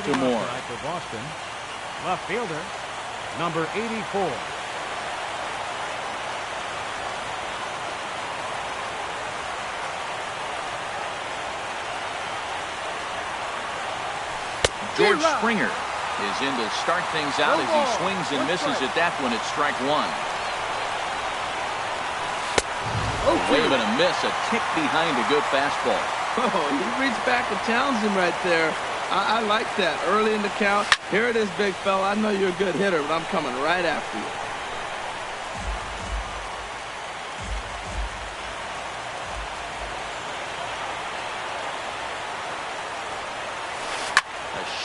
Baltimore. For Boston, left fielder, number 84. George Springer is in to start things out as he swings and misses at that one at strike one. A wave and a miss, a tick behind a good fastball. Oh, he reached back and challenged him right there. I like that. Early in the count. Here it is, big fella. I know you're a good hitter, but I'm coming right after you.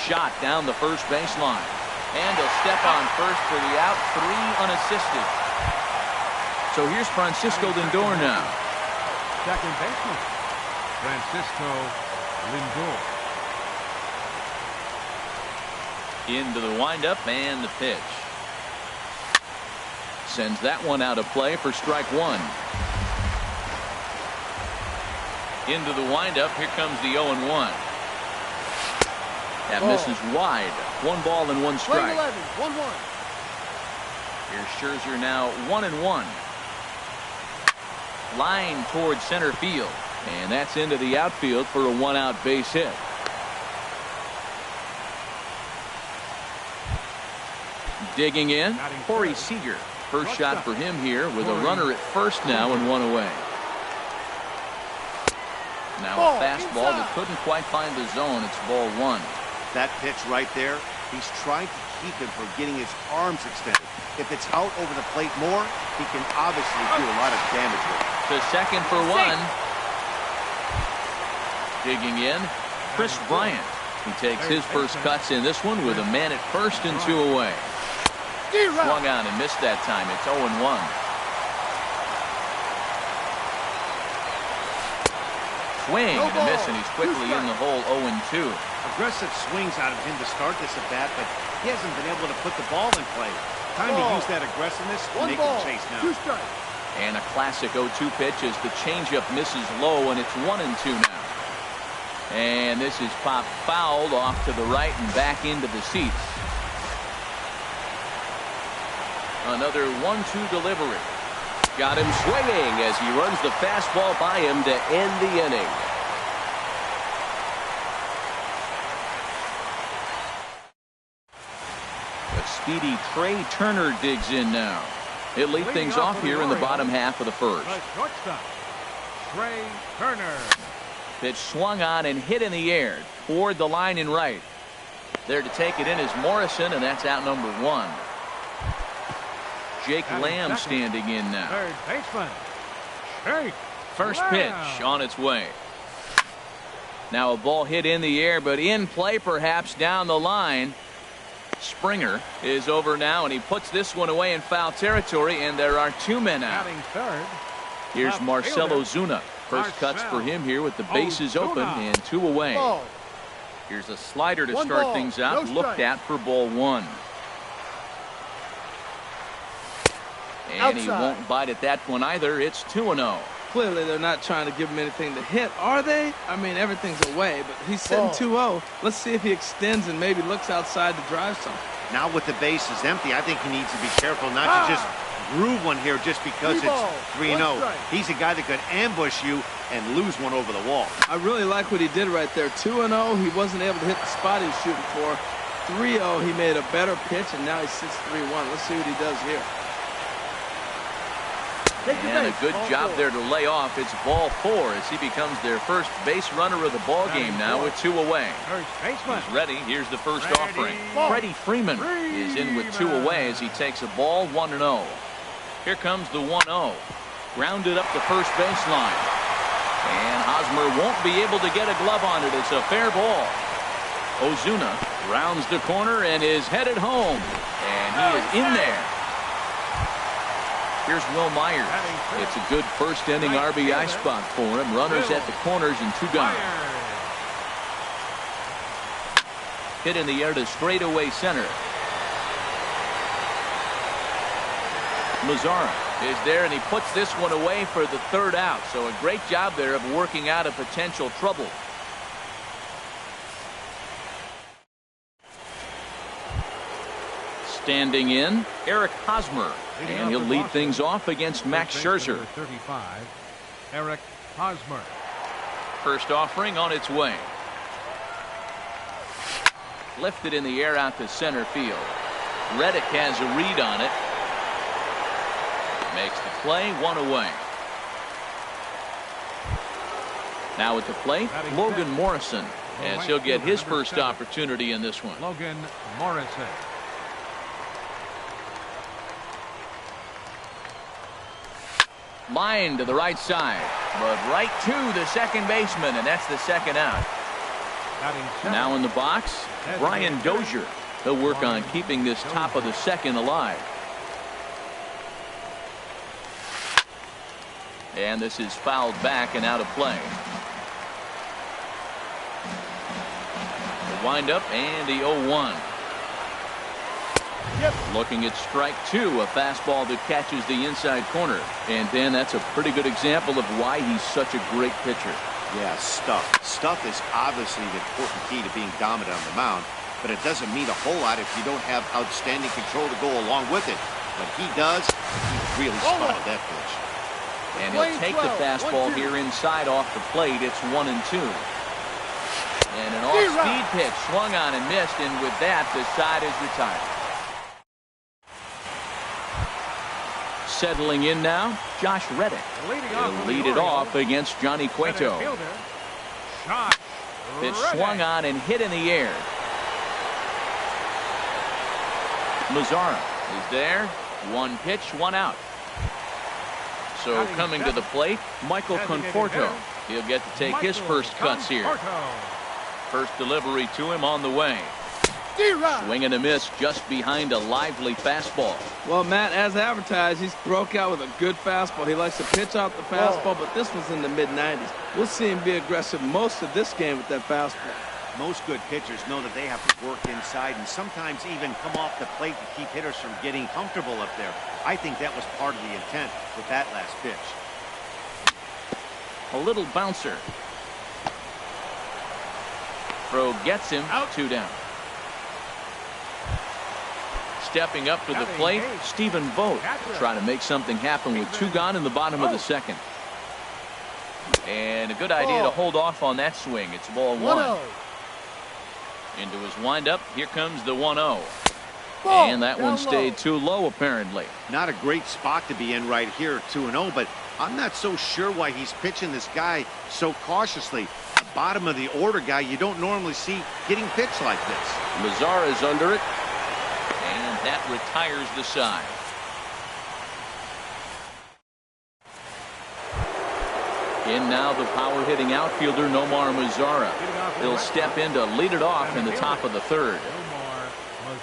Shot down the first baseline, and he'll step on first for the out, 3 unassisted. So here's Francisco Lindor now. Second baseman, Francisco Lindor. Into the windup and the pitch. Sends that one out of play for strike one. Into the windup, here comes the 0-1. That misses wide. 1 ball and 1 strike. 1-1. Here's Scherzer now 1-1. Line towards center field. And that's into the outfield for a 1-out base hit. Digging in, Corey Seager. First shot for him here with a runner at first now and 1 away. Now a fastball that couldn't quite find the zone. It's ball 1. That pitch right there, he's trying to keep him from getting his arms extended. If it's out over the plate more, he can obviously do a lot of damage with it. To second for 1. Digging in, Chris Bryant. He takes his first cuts in this one with a man at first and 2 away. Swung on and missed that time. It's 0-1. Swing and a miss, and he's quickly in the hole. 0-2. Aggressive swings out of him to start this at bat, but he hasn't been able to put the ball in play. Time to use that aggressiveness to make him chase now. And a classic 0-2 pitch as the changeup misses low, and it's 1-2 now. And this is popped fouled off to the right and back into the seats. Another 1-2 delivery. Got him swinging as he runs the fastball by him to end the inning. Speedy Trey Turner digs in now. He'll lead things off here in the bottom half of the first. Shortstop, Trey Turner. Pitch swung on and hit in the air toward the line and right. There to take it in is Morrison, and that's out number 1. Jake Lamb standing in now. Third baseman, Jake First Lamb. pitch on its way. Now a ball hit in the air, but in play perhaps down the line. Springer is over now, and he puts this one away in foul territory, and there are 2 men out. Third, here's Marcell Ozuna. First cuts for him here with the bases open and 2 away. Here's a slider to start things out, looked at for ball 1. And he won't bite at that one either. It's 2-0. Clearly, they're not trying to give him anything to hit, are they? I mean, everything's away, but he's sitting 2-0. Let's see if he extends and maybe looks outside to drive something. Now with the bases empty, I think he needs to be careful not to just groove one here just because it's 3-0. He's a guy that could ambush you and lose one over the wall. I really like what he did right there. 2-0, he wasn't able to hit the spot he was shooting for. 3-0, he made a better pitch, and now he sits 3-1. Let's see what he does here. And a good job there to lay off. It's ball 4 as he becomes their first base runner of the ball game now with 2 away. He's ready. Here's the first offering. Freddie Freeman is in with 2 away as he takes a ball 1-0. Here comes the 1-0. Grounded up the first baseline. And Hosmer won't be able to get a glove on it. It's a fair ball. Ozuna rounds the corner and is headed home. And he is in there. Here's Will Myers. It's a good first inning RBI spot for him. Runners at the corners and 2 gone. Hit in the air to straightaway center. Mazzara is there, and he puts this one away for the 3rd out. So a great job there of working out a potential trouble. Standing in, Eric Hosmer. And he'll lead things off against Max Scherzer. 35, Eric Hosmer. First offering on its way. Lifted in the air out to center field. Reddick has a read on it. Makes the play, 1 away. Now at the plate, Logan Morrison, as he'll get his first opportunity in this one. Logan Morrison. Line to the right side, but right to the second baseman, and that's the second out. Now in the box, Brian Dozier. He'll work on keeping this top of the second alive. And this is fouled back and out of play. The windup and the 0-1. Looking at strike 2, a fastball that catches the inside corner. And Dan, that's a pretty good example of why he's such a great pitcher. Yeah, stuff. Stuff is obviously the important key to being dominant on the mound, but it doesn't mean a whole lot if you don't have outstanding control to go along with it. When he does, he really spotted that pitch. And he'll take the fastball here inside off the plate. It's 1-2. And an off-speed pitch swung on and missed, and with that, the side is retired. Settling in now, Josh Reddick. He'll lead it off against Johnny Cueto. Pitch swung on and hit in the air. Mazzara is there. 1 pitch, 1 out. So coming to the plate, Michael Conforto. He'll get to take his first cuts here. First delivery to him on the way. Swing and a miss just behind a lively fastball. Well, Matt, as advertised, he's broke out with a good fastball. He likes to pitch out the fastball, but this was in the mid-90s. We'll see him be aggressive most of this game with that fastball. Most good pitchers know that they have to work inside and sometimes even come off the plate to keep hitters from getting comfortable up there. I think that was part of the intent with that last pitch. A little bouncer. Throw gets him, 2 down. Stepping up to the plate, Stephen Vogt trying to make something happen with 2 gone in the bottom of the second. And a good idea to hold off on that swing. It's ball 1. Into his windup, here comes the 1-0. And that one stayed too low, apparently. Not a great spot to be in right here, 2-0, but I'm not so sure why he's pitching this guy so cautiously. The bottom of the order guy you don't normally see getting pitched like this. Mazzara is under it. And that retires the side. In now the power-hitting outfielder Nomar Mazzara. He'll step in to lead it off in the top of the 3rd.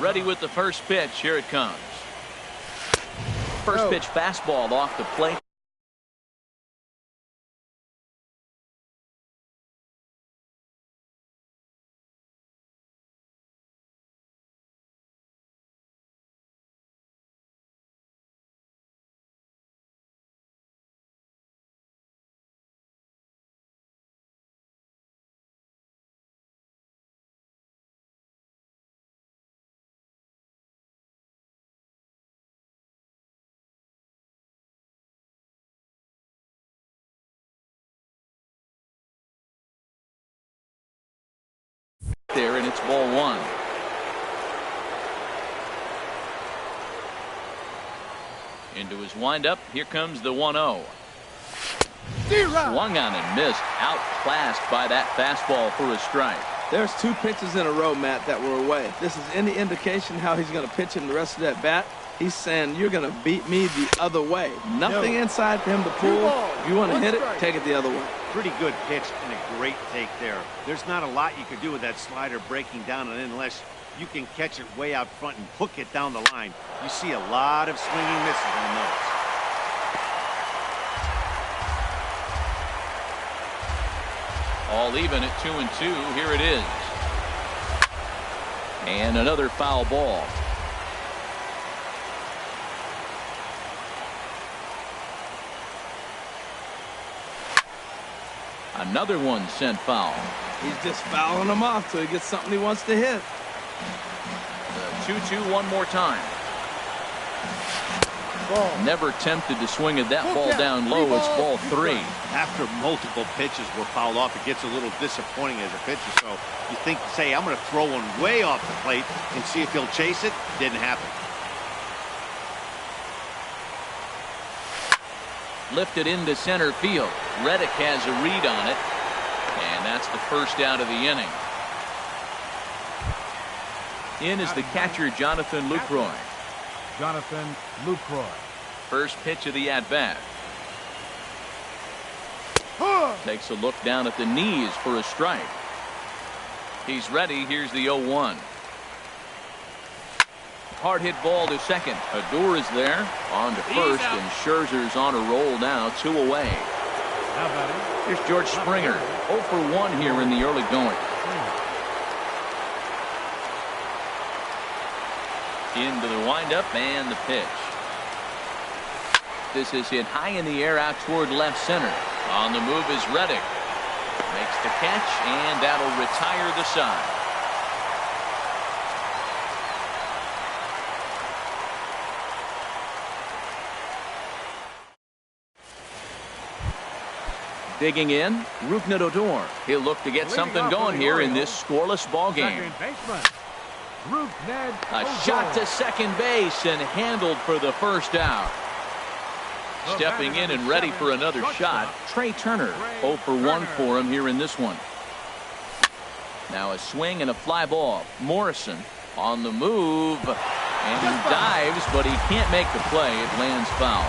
Ready with the first pitch. Here it comes. First pitch fastball off the plate. There, and it's ball 1. Into his windup, here comes the 1-0. Swung on and missed, outclassed by that fastball for a strike. There's 2 pitches in a row, Matt, that were away. If this is any indication how he's going to pitch in the rest of that bat, he's saying, you're going to beat me the other way. Nothing inside for him to pull. If you want to hit it, take it the other way. Pretty good pitch and a great take there. There's not a lot you could do with that slider breaking down and unless you can catch it way out front and hook it down the line. You see a lot of swinging misses on those. All even at 2-2. Here it is. And another foul ball. Another one sent foul. He's just fouling him off till he gets something he wants to hit. The 2-2 one more time. Never tempted to swing at that ball down low. It's ball 3. After multiple pitches were fouled off, it gets a little disappointing as a pitcher. So you think, say, I'm going to throw one way off the plate and see if he'll chase it. Didn't happen. Lifted into center field. Reddick has a read on it. And that's the first out of the inning. In is the catcher, Jonathan Lucroy. Jonathan Lucroy. First pitch of the at-bat. Takes a look down at the knees for a strike. He's ready. Here's the 0-1. Hard hit ball to second. Odor is there. On to first, and Scherzer's on a roll now. 2 away. Here's George Springer. 0 for 1 here in the early going. Into the windup and the pitch. This is hit high in the air out toward left center. On the move is Reddick. Makes the catch, and that'll retire the side. Digging in, Rougned Odor. He'll look to get something going here in this scoreless ball game. A shot to second base and handled for the first out. Stepping in and ready for another shot, Trey Turner. 0 for 1 for him here in this one. Now a swing and a fly ball. Morrison on the move, and he dives, but he can't make the play. It lands foul.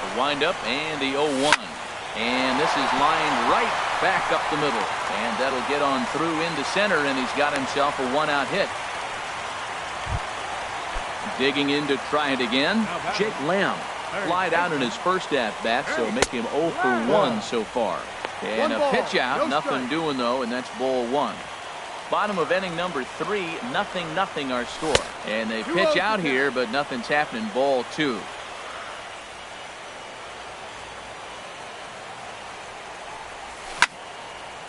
The windup and the 0-1. And this is lined right back up the middle. And that'll get on through into center, and he's got himself a 1-out hit. Digging in to try it again, Jake Lamb. Flied out in his first at-bat, so make him 0 for 1 so far. And a pitch out, nothing doing though, and that's ball 1. Bottom of inning number 3, 0-0 our score. And they pitch out here, but nothing's happening. Ball 2.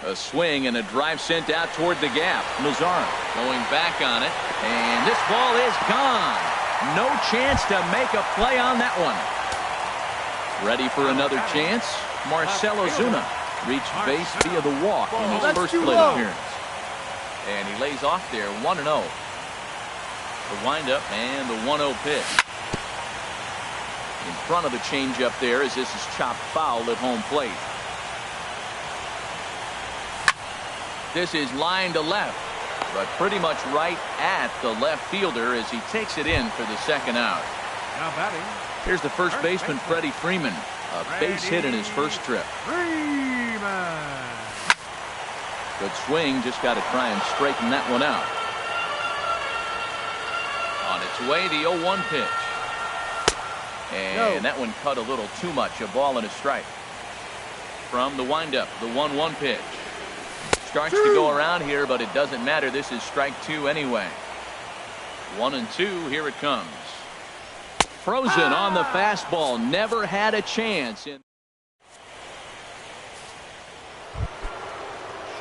A swing and a drive sent out toward the gap. Mazzara going back on it, and this ball is gone. No chance to make a play on that one. Ready for another chance. Marcell Ozuna reached base via the walk in his first plate appearance. And he lays off there 1-0. The windup and the 1-0 pitch. In front of the changeup there as this is chopped foul at home plate. This is lined to left, but pretty much right at the left fielder as he takes it in for the second out. Now batting. Here's the first baseman, Freddie Freeman. A base hit in his first trip. Freeman. Good swing, just got to try and straighten that one out. On its way, the 0-1 pitch. And that one cut a little too much. A ball and a strike. From the windup, the 1-1 pitch. Starts to go around here, but it doesn't matter. This is strike 2 anyway. 1-2, here it comes. Frozen on the fastball. Never had a chance.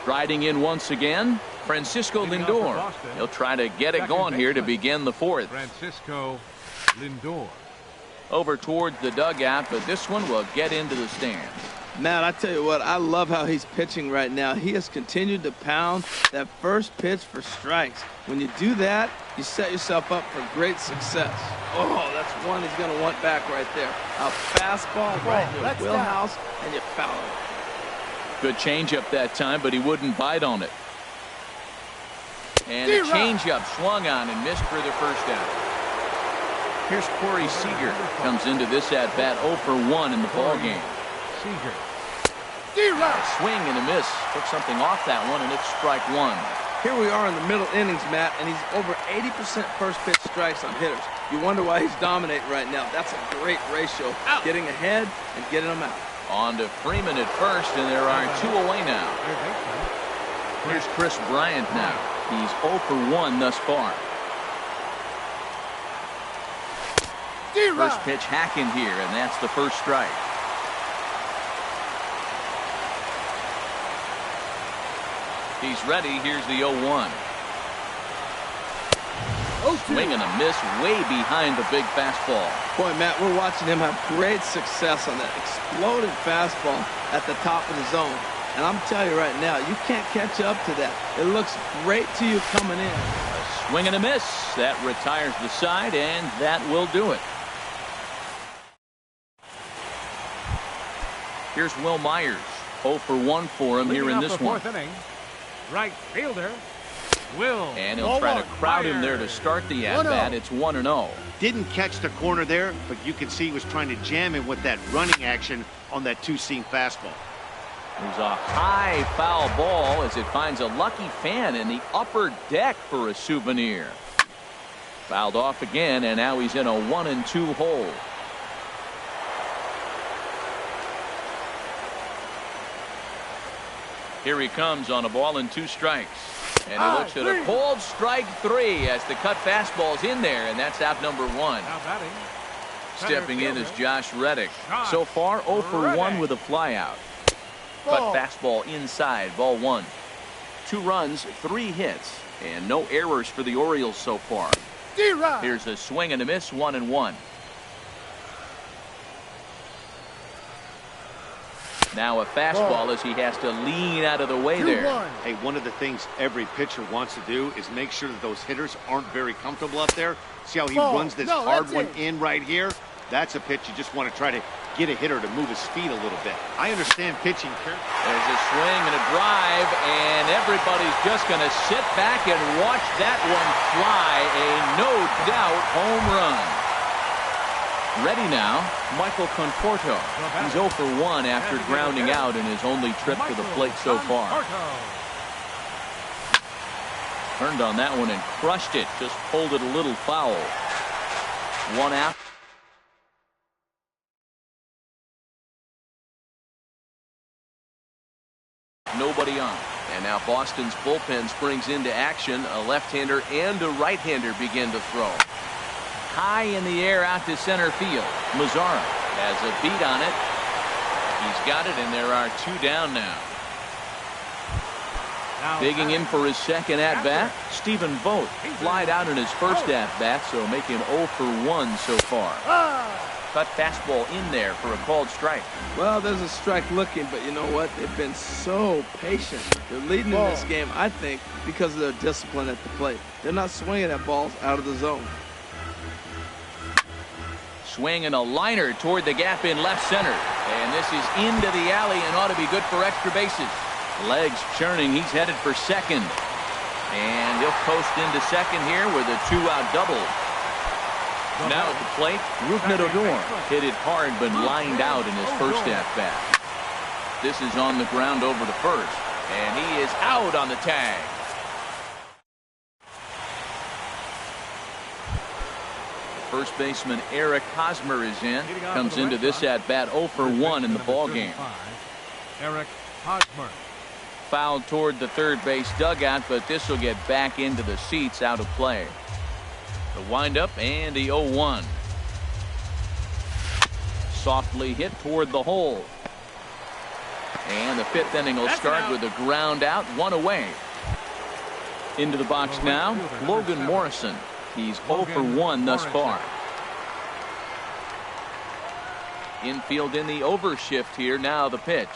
Striding in once again, Francisco Lindor. He'll try to get it going here to begin the 4th. Francisco Lindor. Over towards the dugout, but this one will get into the stands. Matt, I tell you what, I love how he's pitching right now. He has continued to pound that first pitch for strikes. When you do that, you set yourself up for great success. Oh, that's one he's going to want back right there. A fastball right in the wheelhouse, and you foul it. Good changeup that time, but he wouldn't bite on it. And a changeup swung on and missed for the first out. Here's Corey Seager. Comes into this at-bat 0 for 1 in the ballgame. Seager. Swing and a miss. Took something off that one, and it's strike 1. Here we are in the middle innings, Matt, and he's over 80% first pitch strikes on hitters. You wonder why he's dominating right now. That's a great ratio. Getting ahead and getting them out. On to Freeman at first, and there are 2 away now. Here's Chris Bryant now. He's 0 for 1 thus far. First pitch hacking here, and that's the first strike. He's ready. Here's the 0-1. Swing and a miss way behind the big fastball. Boy, Matt, we're watching him have great success on that exploded fastball at the top of the zone. And I'm telling you right now, you can't catch up to that. It looks great to you coming in. A swing and a miss. That retires the side, and that will do it. Here's Will Myers. 0 for 1 for him here in this one. Fourth inning. Right fielder, Will. And he'll try to crowd him there to start the at-bat. It's 1-0. Didn't catch the corner there, but you can see he was trying to jam him with that running action on that two-seam fastball. There's a high foul ball as it finds a lucky fan in the upper deck for a souvenir. Fouled off again, and now he's in a 1-2 hole. Here he comes on a ball and 2 strikes. And he looks at a cold strike 3 as the cut fastball's in there, and that's out number 1. Now batting. Stepping in is Josh Reddick. So far 0 for 1 with a flyout. Cut fastball inside, ball 1. 2 runs, 3 hits, and no errors for the Orioles so far. Here's a swing and a miss, 1-1. Now a fastball as he has to lean out of the way there. Hey, one of the things every pitcher wants to do is make sure that those hitters aren't very comfortable up there. See how he runs this hard one in right here? That's a pitch you just want to try to get a hitter to move his feet a little bit. I understand pitching. There's a swing and a drive, and everybody's just going to sit back and watch that one fly. A no-doubt home run. Ready now, Michael Conforto. He's 0 for 1 after grounding out in his only trip to the plate so far. Turned on that one and crushed it. Just pulled it a little foul. 1 out. Nobody on. And now Boston's bullpen springs into action. A left-hander and a right-hander begin to throw. High in the air out to center field. Mazzara has a beat on it. He's got it, and there are 2 down now. Digging in for his second at-bat, Stephen Vogt flied out in his first at-bat, so making 0 for 1 so far. Cut fastball in there for a called strike. Well, there's a strike looking, but you know what? They've been so patient. They're leading in this game, I think, because of their discipline at the plate. They're not swinging at balls out of the zone. Swing and a liner toward the gap in left center. And this is into the alley and ought to be good for extra bases. Legs churning. He's headed for second. And he'll coast into second here with a 2-out double. Now at the plate, Rougned Odor hit it hard but lined out in his first at-bat. This is on the ground over to first. And he is out on the tag. First baseman Eric Hosmer is in. Comes into this at-bat 0 for 1 in the ballgame. Eric Hosmer. Fouled toward the third base dugout, but this will get back into the seats, out of play. The windup and the 0-1. Softly hit toward the hole. And the 5th inning will start with a ground out, 1 away. Into the box now, Logan Morrison. He's 0 for 1 thus far. Infield in the overshift here. Now the pitch.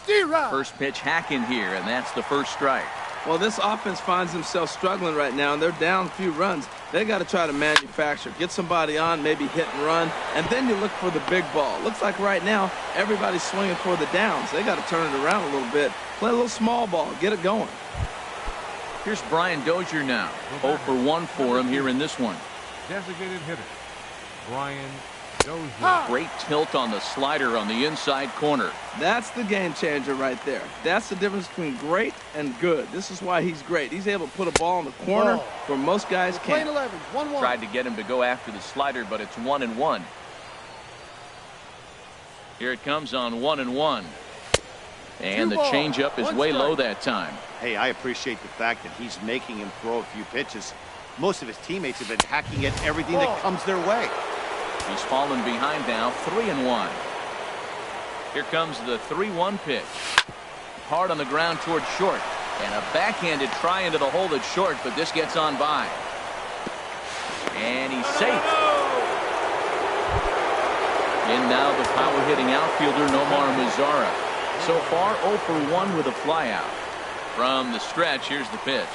First pitch hacking here, and that's the first strike. Well, this offense finds themselves struggling right now, and they're down a few runs. They got to try to manufacture, get somebody on, maybe hit and run, and then you look for the big ball. Looks like right now everybody's swinging for the downs. They got to turn it around a little bit, play a little small ball, get it going. Here's Brian Dozier now. 0 for 1 for him here in this one. Designated hitter, Brian Dozier. Great tilt on the slider on the inside corner. That's the game changer right there. That's the difference between great and good. This is why he's great. He's able to put a ball in the corner where most guys can't. Tried to get him to go after the slider, but it's 1-1. Here it comes on 1-1. And the changeup is way low that time. Hey, I appreciate the fact that he's making him throw a few pitches. Most of his teammates have been hacking at everything that comes their way. He's fallen behind now, 3-1. Here comes the 3-1 pitch. Hard on the ground toward short. And a backhanded try into the hole that's short, but this gets on by. And he's safe. In now the power-hitting outfielder Nomar Mazara. So far 0 for 1 with a flyout. From the stretch, here's the pitch.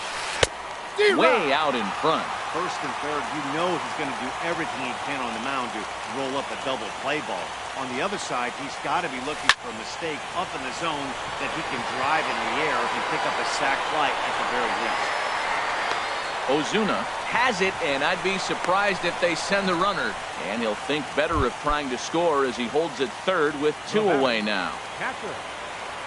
Way out in front. First and third, you know he's going to do everything he can on the mound to roll up a double play ball. On the other side, he's got to be looking for a mistake up in the zone that he can drive in the air and pick up a sac fly at the very least. Ozuna has it, and I'd be surprised if they send the runner. And he'll think better of trying to score as he holds at third with 2 away now.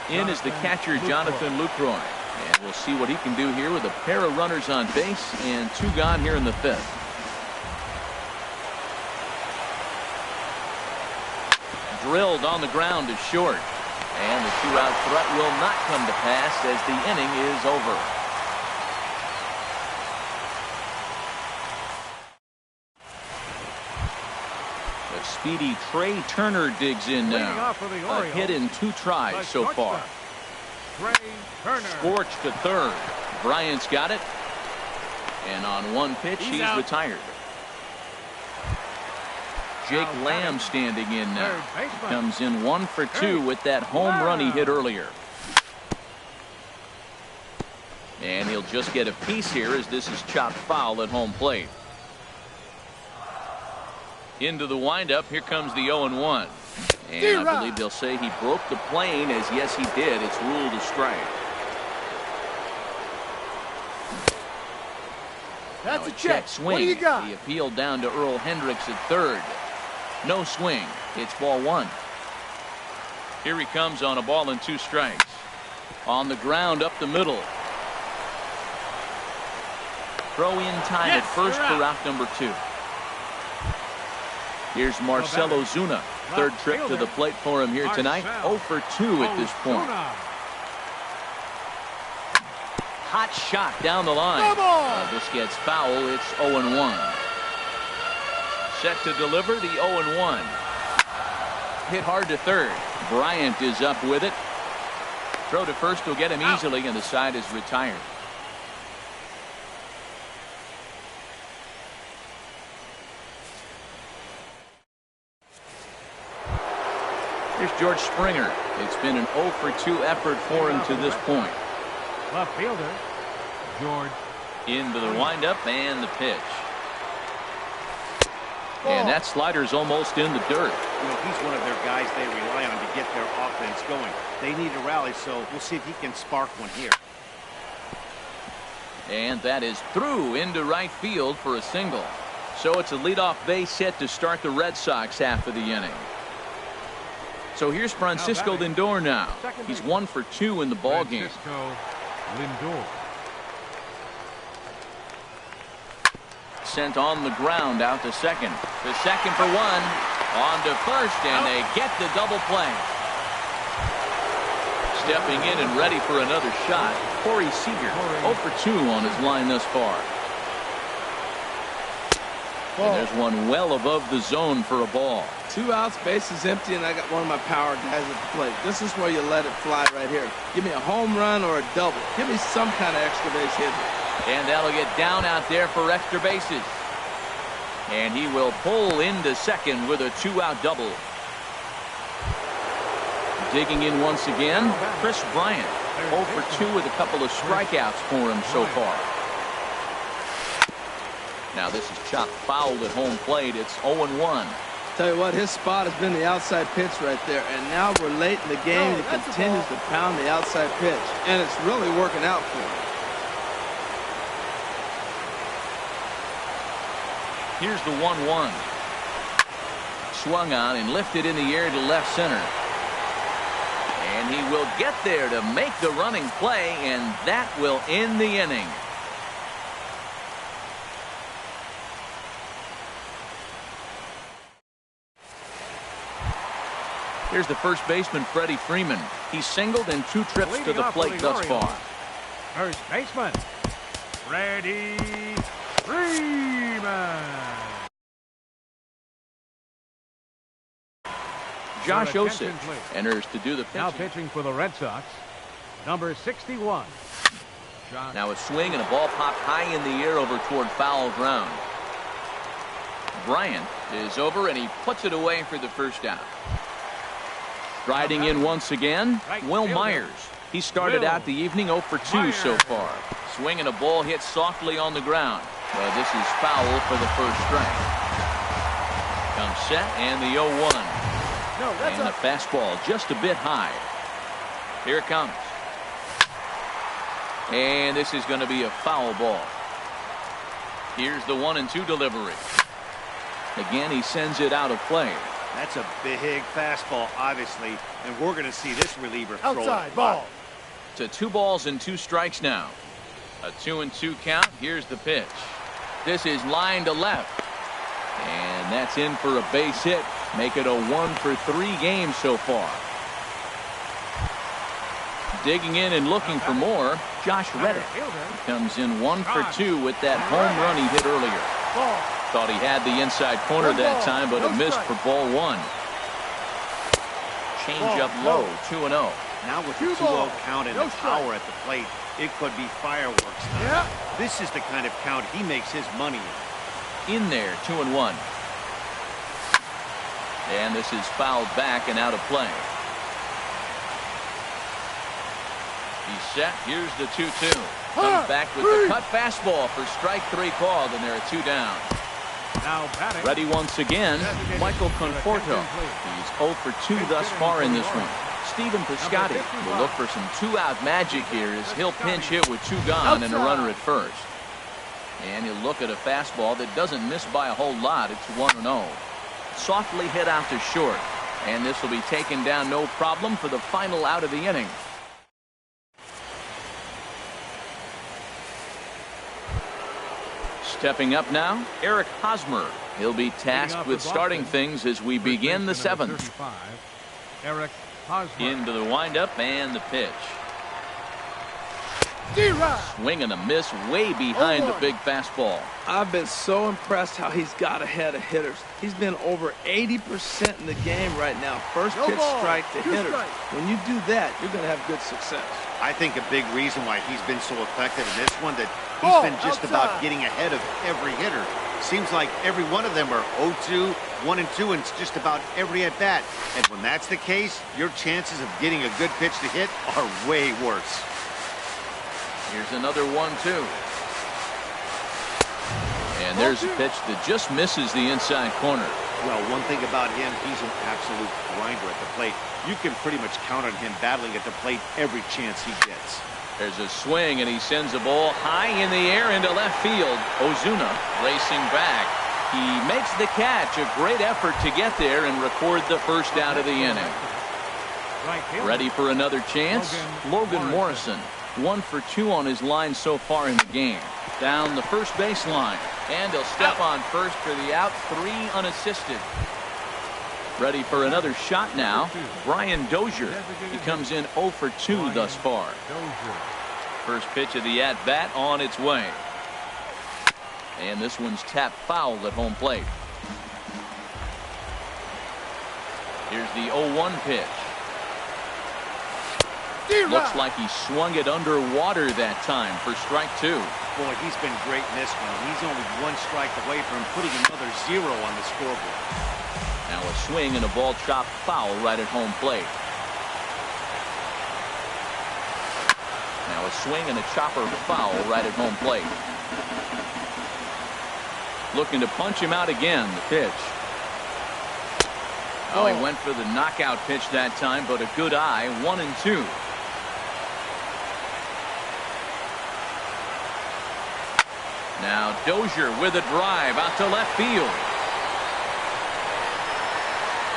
In is the catcher, Jonathan Lucroy. And we'll see what he can do here with a pair of runners on base and 2 gone here in the 5th. Drilled on the ground to short. And the 2-out threat will not come to pass as the inning is over. The speedy Trey Turner digs in now. A hit in 2 tries so far. Scorched to third. Bryant's got it. And on 1 pitch, he's retired. Jake Lamb standing in now. Comes in 1 for 2 with that home run he hit earlier. And he'll just get a piece here as this is chopped foul at home plate. Into the windup. Here comes the 0-1. And I believe they'll say he broke the plane, as yes he did. It's ruled a strike. That's now a check. Swing. What do you got? The appeal down to Earl Hendricks at third. No swing. It's ball 1. Here he comes on a ball and 2 strikes. On the ground up the middle. Throw in time at first for out number 2. Here's Marcell Ozuna. Third trip to the plate for him here tonight. 0 for 2 at this point. Hot shot down the line. This gets foul. It's 0-1. Set to deliver the 0-1. Hit hard to third. Bryant is up with it. Throw to first will get him easily, and the side is retired. Here's George Springer. It's been an 0 for 2 effort for him to this point. Left fielder, George. Into the windup and the pitch. And that slider's almost in the dirt. You know, he's one of their guys they rely on to get their offense going. They need a rally, so we'll see if he can spark one here. And that is through into right field for a single. So it's a leadoff base hit to start the Red Sox half of the inning. So here's Francisco Lindor now. He's 1 for 2 in the ball game. Lindor. Sent on the ground out to second. To second for 1. On to first, and they get the double play. Stepping in and ready for another shot, Corey Seager. 0 for 2 on his line thus far. And there's one well above the zone for a ball. 2 outs, bases empty, and I got one of my power guys at the plate. This is where you let it fly right here. Give me a home run or a double. Give me some kind of extra base hit. And that'll get down out there for extra bases. And he will pull into second with a 2-out double. Digging in once again, Chris Bryant. 0 for 2 with a couple of strikeouts for him so far. Now this is chopped foul at home plate. It's 0-1. Tell you what, his spot has been the outside pitch right there. And now we're late in the game. He continues to pound the outside pitch. And it's really working out for him. Here's the 1-1. Swung on and lifted in the air to left center. And he will get there to make the running play, and that will end the inning. Here's the first baseman, Freddie Freeman. He's singled in 2 trips to the plate thus far. First baseman, Freddie Freeman. Josh Osich enters to do the pitching. Now pitching for the Red Sox, number 61. Now a swing and a ball popped high in the air over toward foul ground. Bryant is over, and he puts it away for the first out. Riding in once again, Will Myers. He started out the evening 0 for 2 so far. Swinging a ball hit softly on the ground. Well, this is foul for the first strike. Comes set and the 0-1. And the fastball just a bit high. Here it comes. And this is going to be a foul ball. Here's the 1-2 delivery. Again, he sends it out of play. That's a big fastball, obviously, and we're going to see this reliever throw outside ball. To 2 balls and 2 strikes now. A 2-2 count. Here's the pitch. This is line to left. And that's in for a base hit. Make it a 1 for 3 game so far. Digging in and looking for more, Josh Reddick. He comes in 1 for 2 with that home run he hit earlier. Thought he had the inside corner that time, but it missed for ball 1. Change up low, 2-0. Now with the 2-0 count and the power at the plate, it could be fireworks now. This is the kind of count he makes his money in there, 2-1. And this is fouled back and out of play. He's set. Here's the 2-2. Comes back with the cut fastball for strike 3 called, and there are 2 down. Now batting. Ready once again, Michael Conforto. He's 0 for 2 thus far in this one. Stephen Piscotty will look for some 2-out magic here as he'll pinch hit with 2 gone and a runner at first. And he'll look at a fastball that doesn't miss by a whole lot. It's 1-0. Softly hit out to short. And this will be taken down no problem for the final out of the inning. Stepping up now, Eric Hosmer. He'll be tasked with starting things as we begin the 7th. Eric Hosmer. Into the windup and the pitch. Swing and a miss way behind the big fastball. I've been so impressed how he's got ahead of hitters. He's been over 80% in the game right now. First pitch strike to hitters. When you do that, you're going to have good success. I think a big reason why he's been so effective in this one that he's been just about getting ahead of every hitter. Seems like every one of them are 0-2, 1-2, and it's just about every at bat. And when that's the case, your chances of getting a good pitch to hit are way worse. Here's another 1-2. And there's a pitch that just misses the inside corner. Well, one thing about him, he's an absolute grinder at the plate. You can pretty much count on him battling at the plate every chance he gets. There's a swing, and he sends a ball high in the air into left field. Ozuna racing back. He makes the catch. A great effort to get there and record the first out of the inning. Ready for another chance? Logan Morrison. 1 for 2 on his line so far in the game. Down the first base line. And he'll step on first for the out. 3 unassisted. Ready for another shot now. Brian Dozier. He comes in 0 for 2 thus far. First pitch of the at-bat on its way. And this one's tapped foul at home plate. Here's the 0-1 pitch. Looks like he swung it underwater that time for strike 2. Boy, he's been great in this one. He's only 1 strike away from putting another 0 on the scoreboard. Now a swing and a ball chopped foul right at home plate. Now a swing and a chopper foul right at home plate. Looking to punch him out again. The pitch. Oh, he went for the knockout pitch that time, but a good eye. 1-2. Now Dozier with a drive out to left field.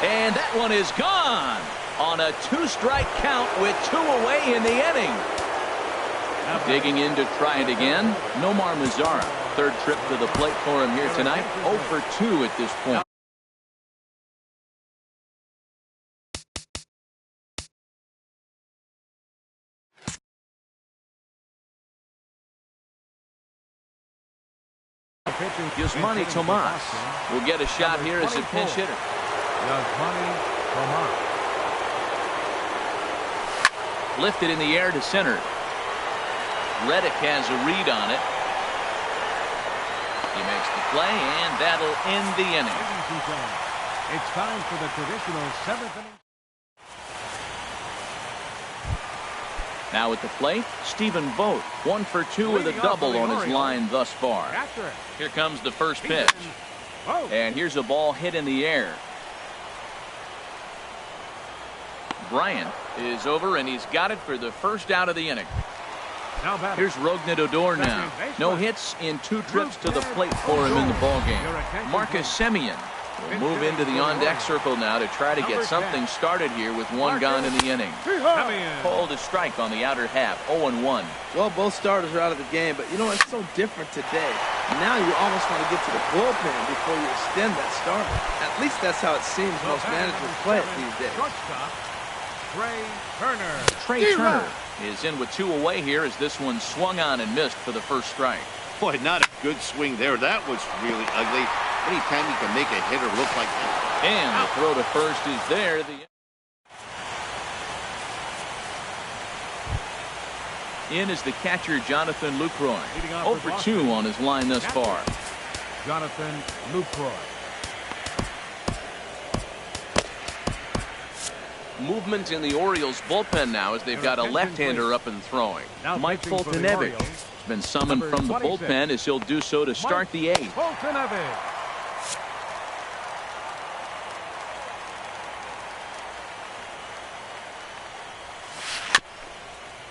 And that one is gone on a 2-strike count with 2 away in the inning. Digging in to try it again, Nomar Mazara. 3rd trip to the plate for him here tonight. 0 for 2 at this point. Yasmani Tomas will get a shot here as a pinch hitter. Yasmani Tomas. Lifted in the air to center. Reddick has a read on it. He makes the play, and that'll end the inning. It's time for the traditional 7th inning. Now at the plate, Stephen Vogt, 1 for 2 with a double on his line thus far. Here comes the first pitch. And here's a ball hit in the air. Bryant is over, and he's got it for the first out of the inning. Here's Rognadodor now. No hits in 2 trips to the plate for him in the ballgame. Marcus Semien will move into the on-deck circle now to try to get something started here with 1 gone in the inning. Called a strike on the outer half, 0-1. Well, both starters are out of the game, but you know, it's so different today. Now you almost want to get to the bullpen before you extend that starter. At least that's how it seems most managers play it these days. Trey Turner is in with 2 away here as this one swung on and missed for the first strike. Boy, not a good swing there. That was really ugly. Anytime you can make a hitter look like that. And the throw to first is there. In is the catcher, Jonathan Lucroy. 0 for 2 on his line thus far. Jonathan Lucroy. Movement in the Orioles bullpen now as they've got a left-hander up and throwing. Mike Foltynewicz has been summoned from the bullpen as he'll do so to start the 8th.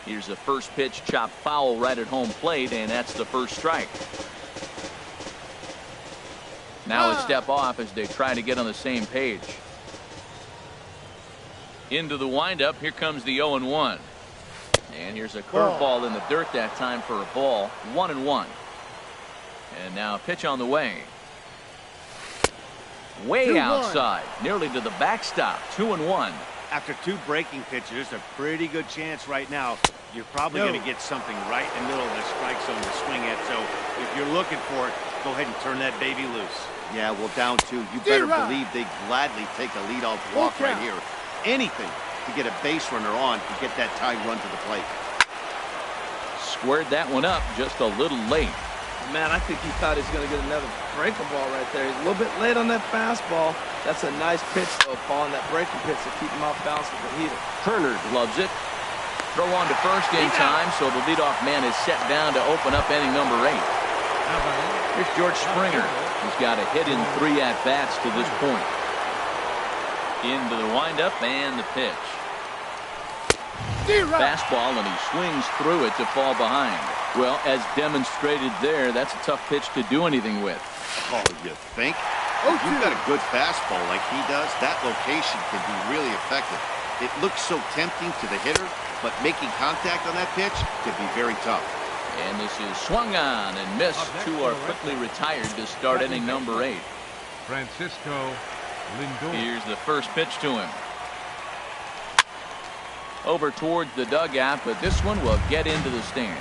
Here's the first pitch, chopped foul right at home plate, and that's the first strike. Now a step off as they try to get on the same page. Into the windup, here comes the 0-1. And here's a curveball in the dirt that time for a ball, 1-1. And now a pitch on the way. Way outside, nearly to the backstop, 2-1. After 2 breaking pitches, there's a pretty good chance right now you're probably going to get something right in the middle of the strike zone to swing at. So if you're looking for it, go ahead and turn that baby loose. Yeah, well, down 2. You better believe they gladly take a leadoff walk right here. Anything to get a base runner on to get that tying run to the plate. Squared that one up just a little late. Man, I think he thought he was going to get another breaking ball right there. He's a little bit late on that fastball. That's a nice pitch, though, Paul, on that breaking pitch to keep him off balance with the heater. Turner gloves it. Throw on to first in time, so the leadoff man is set down to open up inning number 8. Here's George Springer. He's got a hit in 3 at-bats to this point. Into the windup and the pitch. Fastball, and he swings through it to fall behind. Well, as demonstrated there, that's a tough pitch to do anything with. Oh, you think? If you've got a good fastball like he does, that location can be really effective. It looks so tempting to the hitter, but making contact on that pitch could be very tough. And this is swung on and missed. 2 are quickly retired to start inning number 8. Francisco Lindor. Here's the first pitch to him. Over towards the dugout, but this one will get into the stand.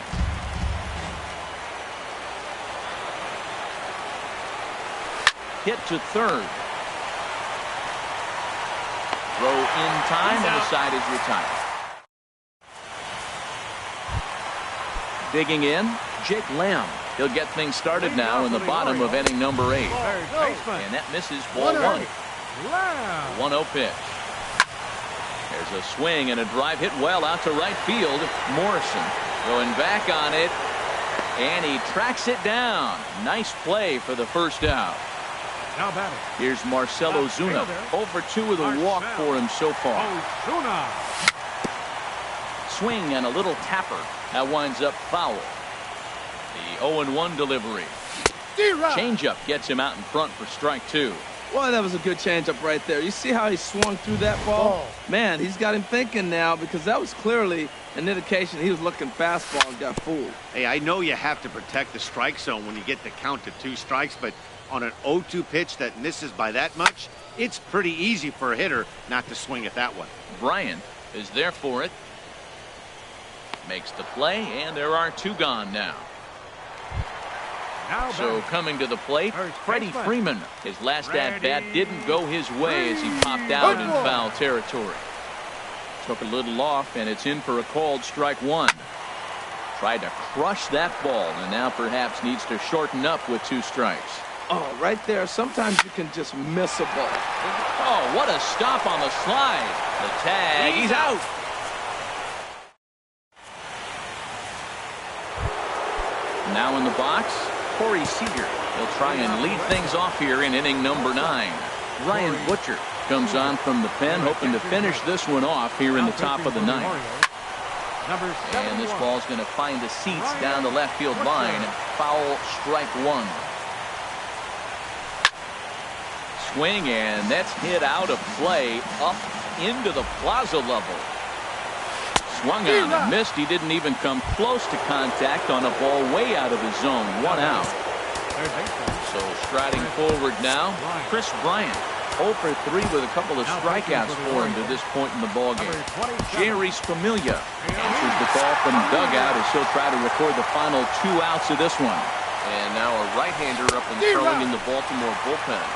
Hit to third. Throw in time, and the side is retired. Digging in, Jake Lamb. He'll get things started now in the bottom of inning number 8. And that misses ball 1. 1-0 pitch. There's a swing and a drive hit well out to right field. Morrison going back on it, and he tracks it down. Nice play for the first out. Here's Marcell Ozuna. 0 for 2 with a walk for him so far. Swing and a little tapper. That winds up foul. The 0-1 delivery. Changeup gets him out in front for strike 2. Well, that was a good changeup right there. You see how he swung through that ball? Man, he's got him thinking now, because that was clearly an indication he was looking fastball and got fooled. Hey, I know you have to protect the strike zone when you get the count to 2 strikes, but on an 0-2 pitch that misses by that much, it's pretty easy for a hitter not to swing at that one. Bryant is there for it. Makes the play, and there are 2 gone now. So coming to the plate, Freddie Freeman. His last at-bat didn't go his way as he popped out in foul territory. Took a little off, and it's in for a called strike 1. Tried to crush that ball, and now perhaps needs to shorten up with 2 strikes. Oh, right there. Sometimes you can just miss a ball. Oh, what a stop on the slide. The tag. He's out. Now in the box, Corey Seager. He'll try and lead things off here in inning number 9. Ryan Butcher comes on from the pen, hoping to finish this one off here in the top of the 9th. And this ball's going to find the seats down the left field line. Foul, strike 1. Swing, and that's hit out of play up into the plaza level. Swung on and missed. He didn't even come close to contact on a ball way out of his zone. 1 out. So striding forward now, Chris Bryant. 0 for 3 with a couple of strikeouts for him to this point in the ballgame. Jerry Familia answers the call from dugout as he'll try to record the final 2 outs of this one. And now a right-hander up and throwing in the Baltimore bullpen.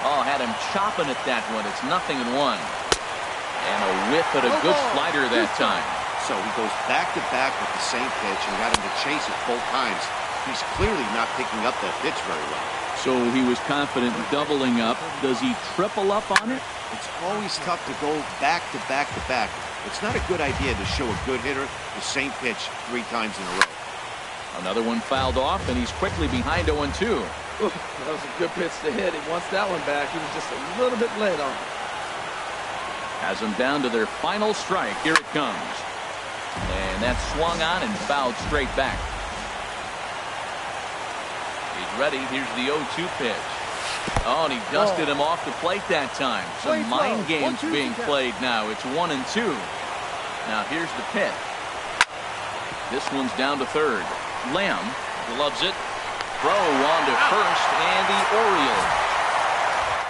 Oh, had him chopping at that one. It's 0-1. And a whiff at a good slider that time. So he goes back-to-back with the same pitch and got him to chase it both times. He's clearly not picking up that pitch very well. So he was confident doubling up. Does he triple up on it? It's always tough to go back-to-back-to-back. It's not a good idea to show a good hitter the same pitch 3 times in a row. Another one fouled off, and he's quickly behind 0-2. Ooh, that was a good pitch to hit. He wants that one back. He was just a little bit late on it. Has them down to their final strike. Here it comes. And that's swung on and fouled straight back. He's ready. Here's the 0-2 pitch. Oh, and he dusted him off the plate that time. Some mind games being played now. It's 1-2. Now here's the pitch. This one's down to third. Lamb gloves it. Throw on to first, and the Orioles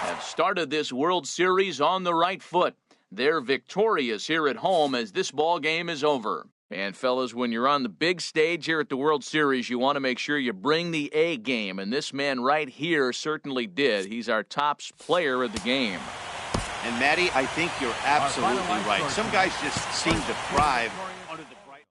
have started this World Series on the right foot. They're victorious here at home as this ball game is over. And fellas, when you're on the big stage here at the World Series, you want to make sure you bring the A game. And this man right here certainly did. He's our top player of the game. And Matty, I think you're absolutely right. Some guys just seem to thrive under the bright.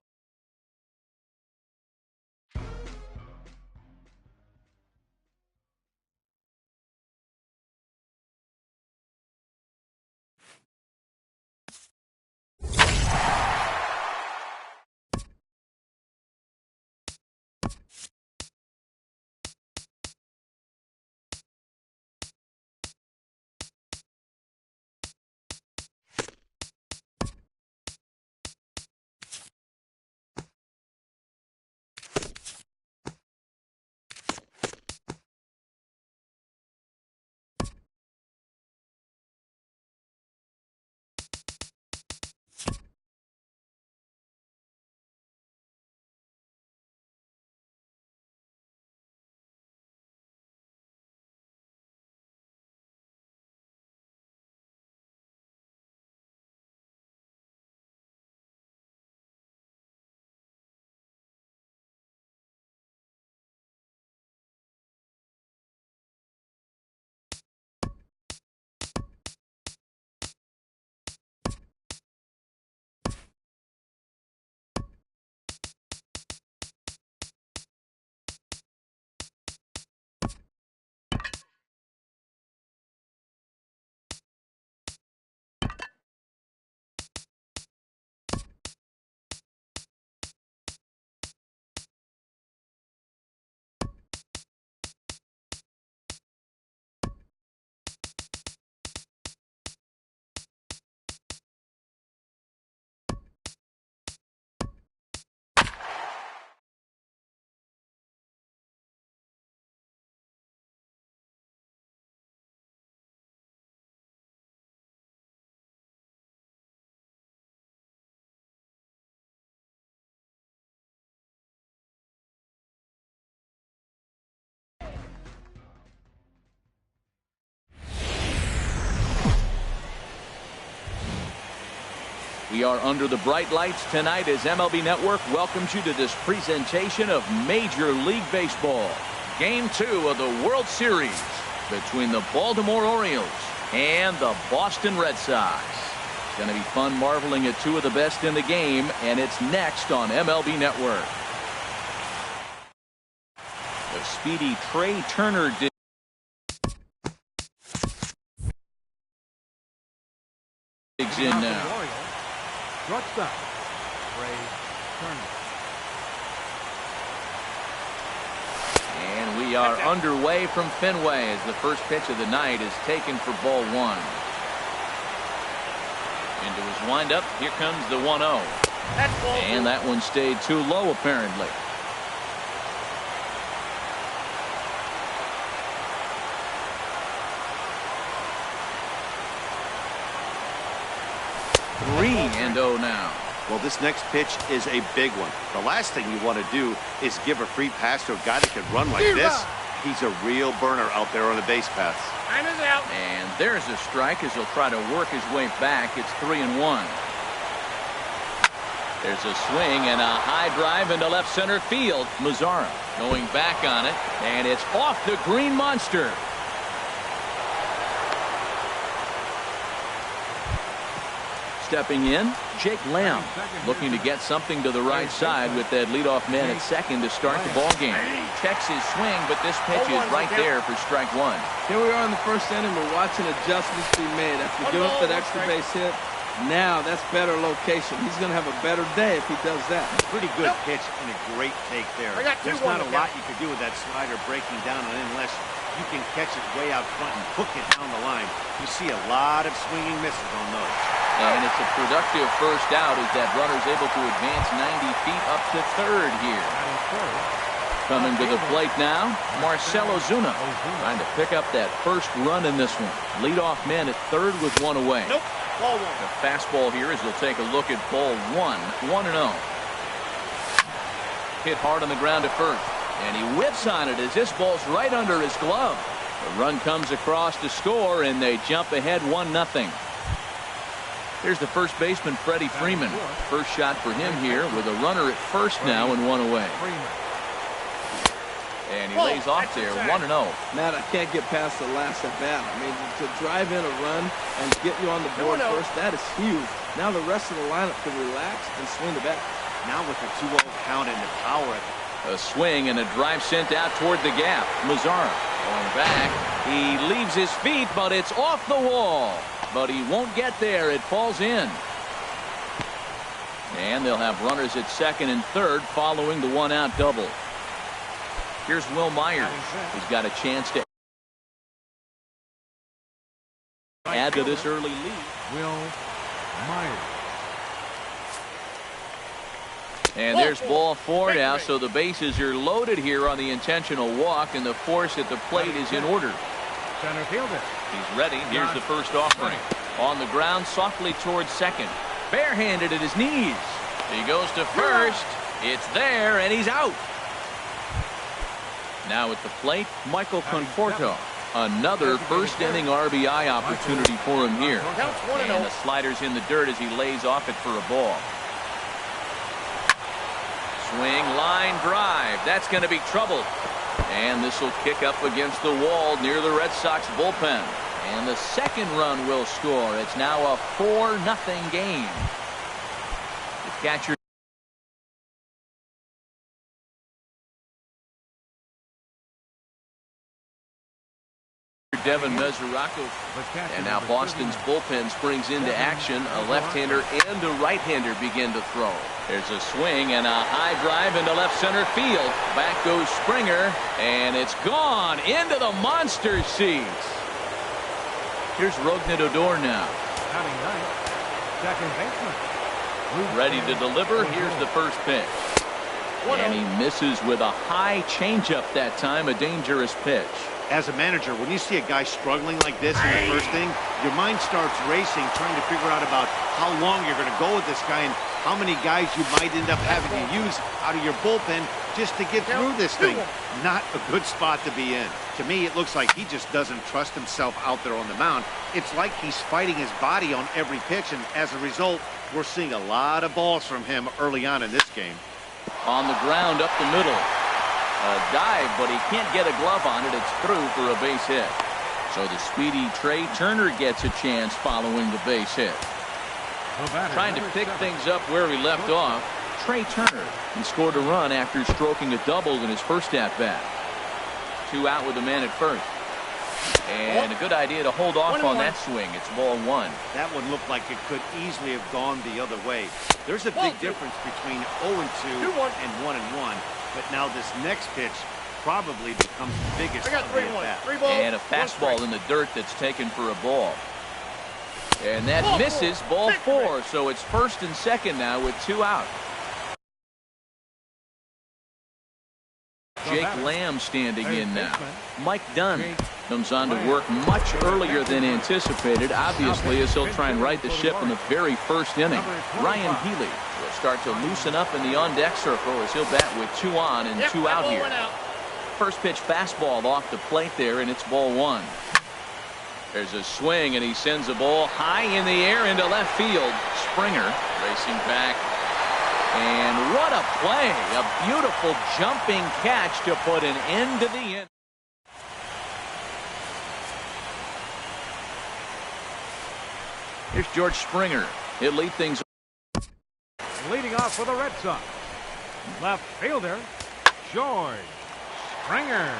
We are under the bright lights tonight as MLB Network welcomes you to this presentation of Major League Baseball. Game 2 of the World Series between the Baltimore Orioles and the Boston Red Sox. It's going to be fun marveling at two of the best in the game, and it's next on MLB Network. The speedy Trey Turner digs in now. Shortstop, Trey Turner. And we are underway from Fenway as the first pitch of the night is taken for ball one. Into his windup, here comes the 1-0. And that one stayed too low apparently. Three and 0 now. Well, this next pitch is a big one. The last thing you want to do is give a free pass to a guy that can run like this. He's a real burner out there on the base paths. Time is out. And there's a strike as he'll try to work his way back. It's 3-1. There's a swing and a high drive into left center field. Macia going back on it, and it's off the green monster. Stepping in, Jake Lamb looking to get something to the right side with that leadoff man at second to start the ball game. Checks his swing, but this pitch is right there for strike one. Here we are in the first inning. We're watching adjustments be made after giving up that extra base hit. Now that's better location. He's going to have a better day if he does that. Pretty good pitch and a great take there. There's not a lot you can do with that slider breaking down unless you can catch it way out front and hook it down the line. You see a lot of swinging misses on those. And it's a productive first out as that runner's able to advance 90 feet up to third here. Coming to the plate now, Marcell Ozuna trying to pick up that first run in this one. Leadoff man at third with one away. Nope. Ball one. The fastball here as we'll take a look at ball one. 1-0. Hit hard on the ground to first. And he whips on it as this ball's right under his glove. The run comes across to score, and they jump ahead 1-0. Here's the first baseman, Freddie Freeman. First shot for him here with a runner at first now and one away. And he lays off there, 1-0. Matt, I can't get past the last at bat. I mean, to drive in a run and get you on the board first, that is huge. Now the rest of the lineup can relax and swing the bat. Now with the 2-0 count and the power. A swing and a drive sent out toward the gap. Macia going back. He leaves his feet, but it's off the wall. But he won't get there. It falls in. And they'll have runners at second and third following the one-out double. Here's Will Myers, who's got a chance to add to this early lead. Will Myers. And there's ball four now, so the bases are loaded here on the intentional walk, and the force at the plate is in order. Center fielder. He's ready. Here's the first offering. On the ground, softly towards second. Barehanded at his knees. He goes to first. It's there, and he's out. Now at the plate, Michael Conforto. Another first-inning RBI opportunity for him here. And the slider's in the dirt as he lays off it for a ball. Swing, line drive. That's going to be trouble. And this will kick up against the wall near the Red Sox bullpen. And the second run will score. It's now a 4-0 game. The catcher Devin Mesoraco. And now Boston's bullpen springs into action. A left-hander and a right-hander begin to throw. There's a swing and a high drive into left center field. Back goes Springer, and it's gone into the monster seats. Here's Rougned Odor now. Second baseman. Ready to deliver. Here's the first pitch. And he misses with a high changeup that time. A dangerous pitch. As a manager, when you see a guy struggling like this in the first inning, your mind starts racing, trying to figure out about how long you're going to go with this guy and how many guys you might end up having to use out of your bullpen just to get through this thing. Not a good spot to be in. To me, it looks like he just doesn't trust himself out there on the mound. It's like he's fighting his body on every pitch, and as a result, we're seeing a lot of balls from him early on in this game. On the ground up the middle. A dive, but he can't get a glove on it. It's through for a base hit. So the speedy Trey Turner gets a chance following the base hit. Trying to pick things up where he left off, Trey Turner. He scored a run after stroking a double in his first at-bat. 2 out with a man at first. And a good idea to hold off on that swing. It's ball 1. That one looked like it could easily have gone the other way. There's a big difference between 0-2 and 1-1. But now this next pitch probably becomes the biggest of the at-bat. And a fastball in the dirt that's taken for a ball. And that misses, ball 4. So it's first and second now with 2 out. Jake Lamb standing in now. Mike Dunn comes on to work much earlier than anticipated, obviously, as he'll try and right the ship in the very first inning. Ryan Healy will start to loosen up in the on-deck circle as he'll bat with 2 on and 2 out here. First pitch fastball off the plate there, and it's ball 1. There's a swing, and he sends a ball high in the air into left field. Springer racing back. And what a play. A beautiful jumping catch to put an end to the inning. Here's George Springer. He'll lead things. Leading off for the Red Sox, left fielder, George Springer.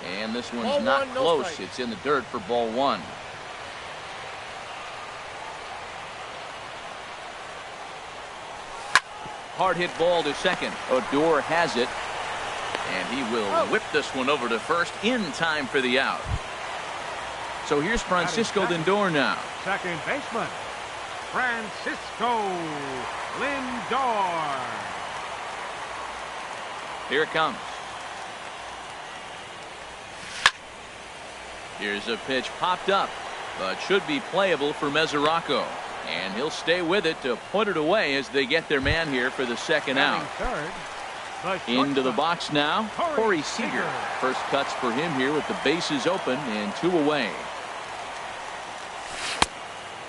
And this one's not close. It's in the dirt for ball 1. Hard hit ball to second. Odor has it. And he will whip this one over to first in time for the out. So here's Francisco Lindor now. Second baseman, Francisco Lindor. Here it comes. Here's a pitch popped up, but should be playable for Mesoraco. And he'll stay with it to put it away as they get their man here for the second out. Into the box now, Corey Seager. First cuts for him here with the bases open and 2 away.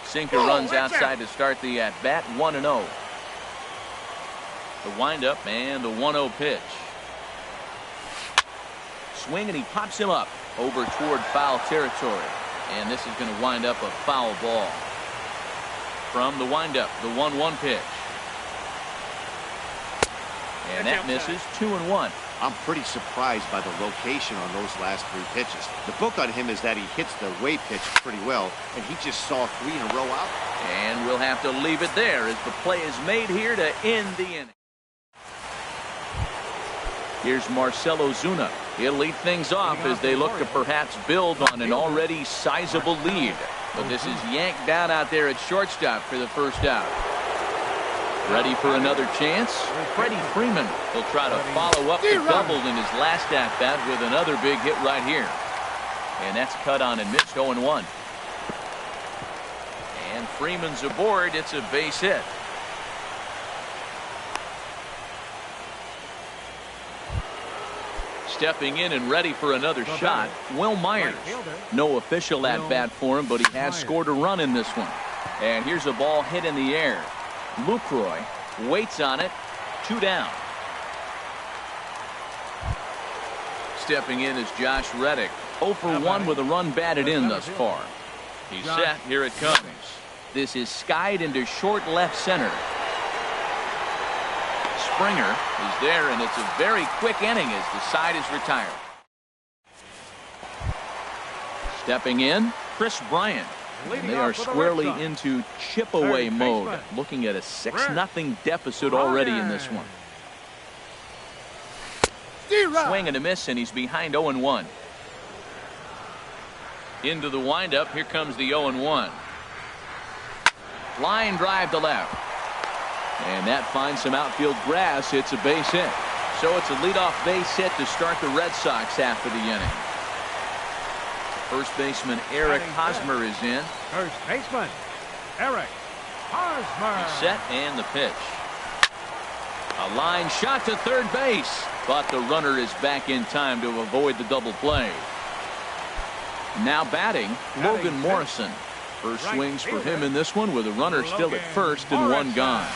Sinker runs outside to start the at-bat, 1-0. The windup and the 1-0 pitch. Swing, and he pops him up over toward foul territory. And this is going to wind up a foul ball. From the windup, the 1-1 pitch. And that misses, 2-1. I'm pretty surprised by the location on those last 3 pitches. The book on him is that he hits the way pitch pretty well, and he just saw 3 in a row out. And we'll have to leave it there as the play is made here to end the inning. Here's Marcelo Zuna. He'll lead things off as they look to perhaps build on an already sizable lead. But this is yanked down out there at shortstop for the first out. Ready for another chance? Freddie Freeman will try to follow up the double in his last at-bat with another big hit right here. And that's cut on and missed, 0-1. And Freeman's aboard. It's a base hit. Stepping in and ready for another shot, Will Myers. No official at-bat for him, but he has scored a run in this one. And here's a ball hit in the air. Lucroy waits on it. 2 down. Stepping in is Josh Reddick. 0 for 1 with a run batted in thus far. He's set. Here it comes. This is skied into short left center. Springer is there, and it's a very quick inning as the side is retired. Stepping in, Chris Bryant. And they are squarely into chip-away mode, looking at a 6-0 deficit already in this one. Swing and a miss, and he's behind 0-1. Into the windup, here comes the 0-1. Line drive to left. And that finds some outfield grass. It's a base hit. So it's a leadoff base hit to start the Red Sox after the inning. First baseman Eric Hosmer is in. First baseman Eric Hosmer. He's set, and the pitch. A line shot to third base, but the runner is back in time to avoid the double play. Now batting, Logan Morrison. First swings for him in this one with a runner still at first and one gone.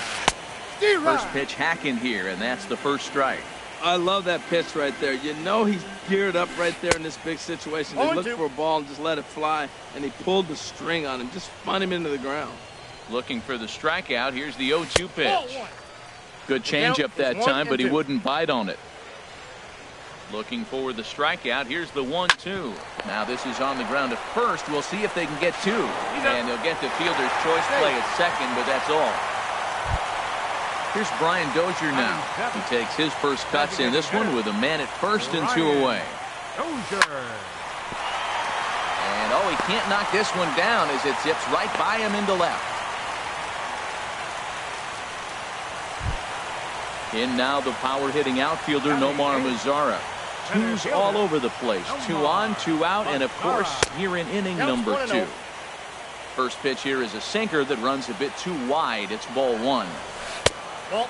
First pitch hack in here, and that's the first strike. I love that pitch right there. You know he's geared up right there in this big situation. He looked for a ball and just let it fly, and he pulled the string on him, just spun him into the ground. Looking for the strikeout. Here's the 0-2 pitch. Good changeup that time, but he wouldn't bite on it. Looking for the strikeout. Here's the 1-2. Now this is on the ground at first. We'll see if they can get two. And they'll get the fielder's choice play at second, but that's all. Here's Brian Dozier now. He takes his first cuts in this one with a man at first and two away. And oh, he can't knock this one down as it zips right by him into left. In now the power hitting outfielder Nomar Mazara. Twos all over the place. 2 on, 2 out, and of course here in inning number 2. First pitch here is a sinker that runs a bit too wide. It's ball 1.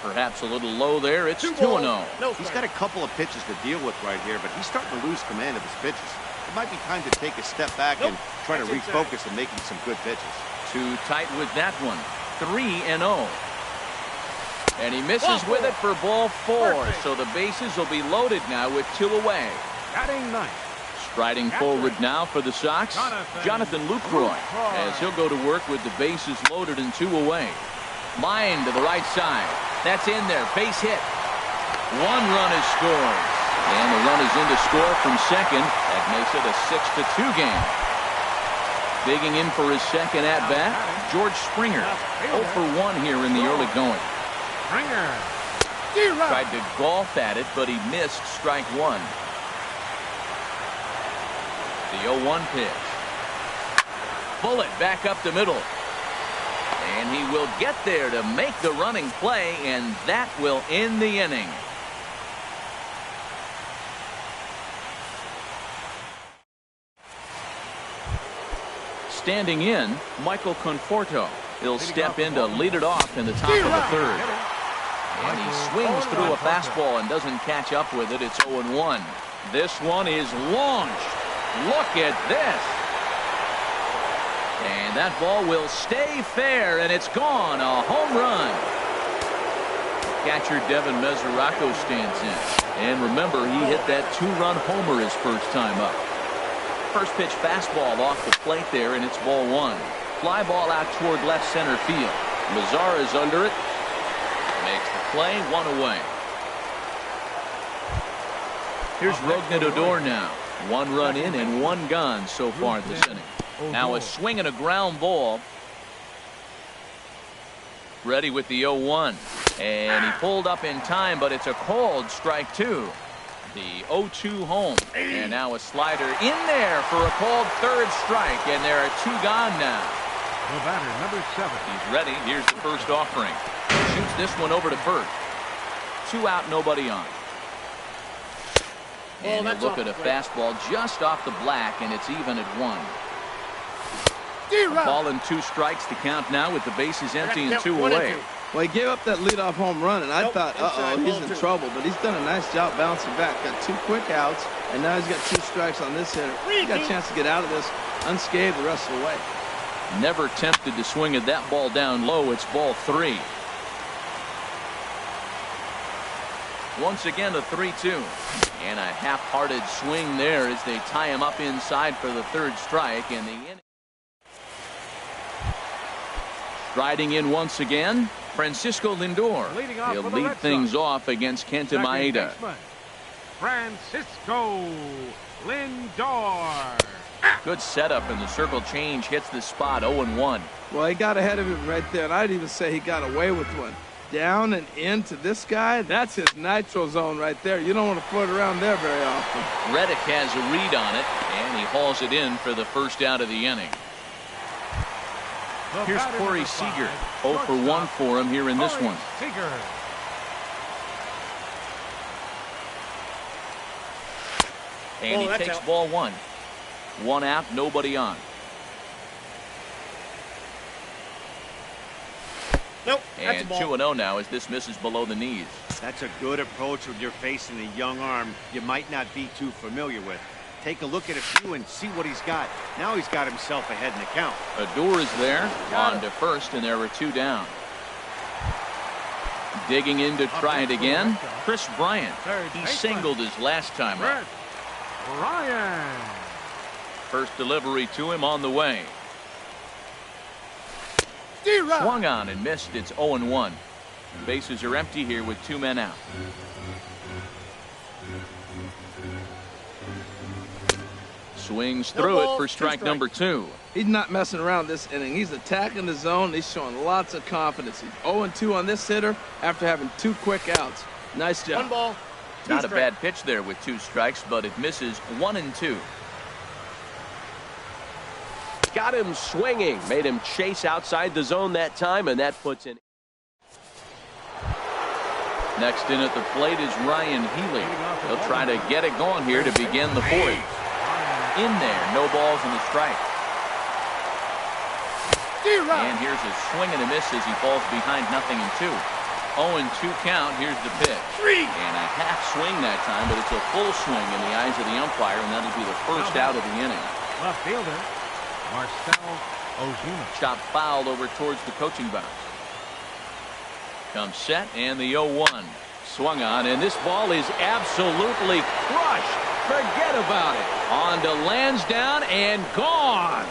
Perhaps a little low there. It's 2-0. He's got a couple of pitches to deal with right here, but he's starting to lose command of his pitches. It might be time to take a step back and try to refocus on making some good pitches. Too tight with that one. 3-0. And he misses with it for ball 4. So the bases will be loaded now with 2 away. Striding forward now for the Sox, Jonathan Lucroy, as he'll go to work with the bases loaded and 2 away. Line to the right side. That's in there. Base hit. 1 run is scored. And the run is in to score from second. That makes it a 6-2 game. Digging in for his second at-bat, George Springer. 0 for 1 here in the early going. Tried to golf at it, but he missed strike 1. The 0-1 pitch. Bullet back up the middle. And he will get there to make the running play, and that will end the inning. Standing in, Michael Conforto. He'll step in to lead it off in the top of the third. And he swings through a fastball and doesn't catch up with it. It's 0-1. This one is launched. Look at this. And that ball will stay fair, and it's gone. A home run. Catcher Devin Mesoraco stands in. And remember, he hit that 2-run homer his first time up. First pitch fastball off the plate there, and it's ball 1. Fly ball out toward left center field. Mazara is under it. Makes the play, 1 away. Here's Rougned Odor now. 1 run in and 1 gone so far this inning. Now a swing and a ground ball. Ready with the 0-1. And he pulled up in time, but it's a called strike 2. The 0-2 home. And now a slider in there for a called third strike. And there are 2 gone now. The batter, number 7. He's ready. Here's the first offering. Shoots this one over to first. 2 out, nobody on. And they look at a fastball just off the black, and it's even at 1. Ball and 2 strikes to count now with the bases empty and 2 away. Well, he gave up that leadoff home run, and I thought, he's in trouble. But he's done a nice job bouncing back. Got 2 quick outs, and now he's got 2 strikes on this hitter. He's got a chance to get out of this unscathed the rest of the way. Never tempted to swing at that ball down low. It's ball 3. Once again, a 3-2. And a half-hearted swing there as they tie him up inside for the third strike. And the inning. Striding in once again, Francisco Lindor. He'll lead things off against Kenta Maeda. Francisco Lindor. Good setup, and the circle change hits the spot. 0-1. Well, he got ahead of him right there, and I'd even say he got away with one. Down and into this guy, that's his nitro zone right there. You don't want to float around there very often. Reddick has a read on it, and he hauls it in for the first out of the inning. Here's Corey Seager. 0 for 1 for him here in this one. And he takes ball 1. 1 out, nobody on. Nope. And 2-0 now as this misses below the knees. That's a good approach when you're facing a young arm you might not be too familiar with. Take a look at a few and see what he's got. Now he's got himself ahead in the count. Adore is there on to first, and there were 2 down. Digging in to try it again, Chris Bryant. He singled his last time up. Bryant. First delivery to him on the way. Swung on and missed. It's 0-1. Bases are empty here with 2 men out. Swings through it for strike number 2. He's not messing around this inning. He's attacking the zone. He's showing lots of confidence. He's 0-2 on this hitter after having 2 quick outs. Nice job. 1 ball. Not a bad pitch there with 2 strikes, but it misses 1-2. Got him swinging. Made him chase outside the zone that time, and that puts in. Next in at the plate is Ryan Healy. He'll try to get it going here to begin the 4th. In there, no balls in the strike. And here's a swing and a miss as he falls behind 0-2. 0-2 count. Here's the pitch. And a half swing that time, but it's a full swing in the eyes of the umpire, and that'll be the first out of the inning. Left fielder, Marcel Ozuna. Shot fouled over towards the coaching box. Comes set, and the 0-1. Swung on, and this ball is absolutely crushed. Forget about it. On to Lansdowne and gone.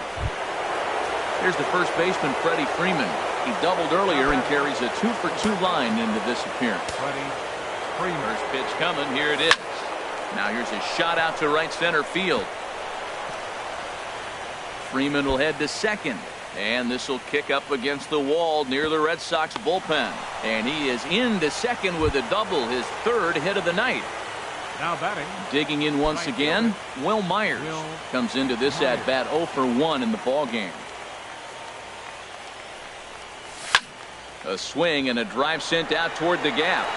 Here's the first baseman, Freddie Freeman. He doubled earlier and carries a 2-for-2 line into this appearance. First pitch coming. Here it is. Now here's a shot out to right center field. Freeman will head to second. And this will kick up against the wall near the Red Sox bullpen. And he is into second with a double, his 3rd hit of the night. Now batting. Digging in once again, Will Myers comes into this at bat 0-for-1 in the ball game. A swing and a drive sent out toward the gap.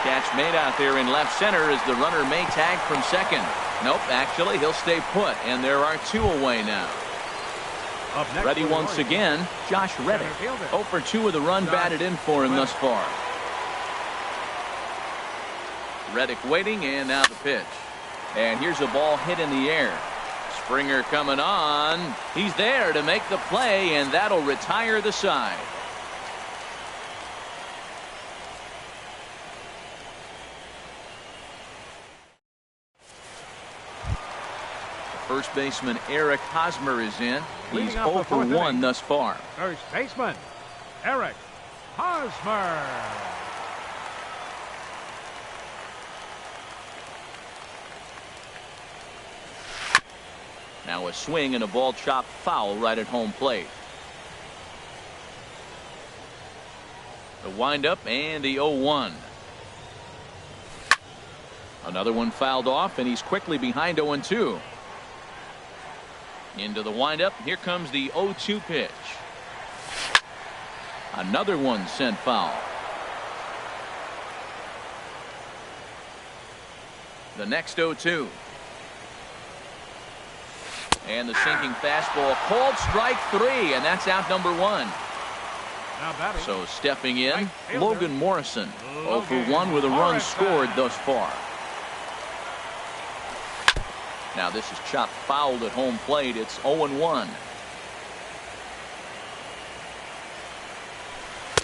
Catch made out there in left center as the runner may tag from second. Nope, actually he'll stay put, and there are 2 away now. Ready once again, Josh Reddick. 0-for-2 with a run batted in for him thus far. Reddick waiting, and now the pitch. And here's a ball hit in the air. Springer coming on. He's there to make the play, and that'll retire the side. First baseman Eric Hosmer is in. He's 0-for-1 thus far. First baseman Eric Hosmer. Now a swing and a ball chopped foul right at home plate. The windup and the 0-1. Another one fouled off, and he's quickly behind 0-2. Into the windup. Here comes the 0-2 pitch. Another one sent foul. The next 0-2. And the sinking fastball called strike 3, and that's out number 1. So stepping in, Logan Morrison. 0-for-1 with a run scored thus far. Now this is chopped fouled at home plate. It's 0-1.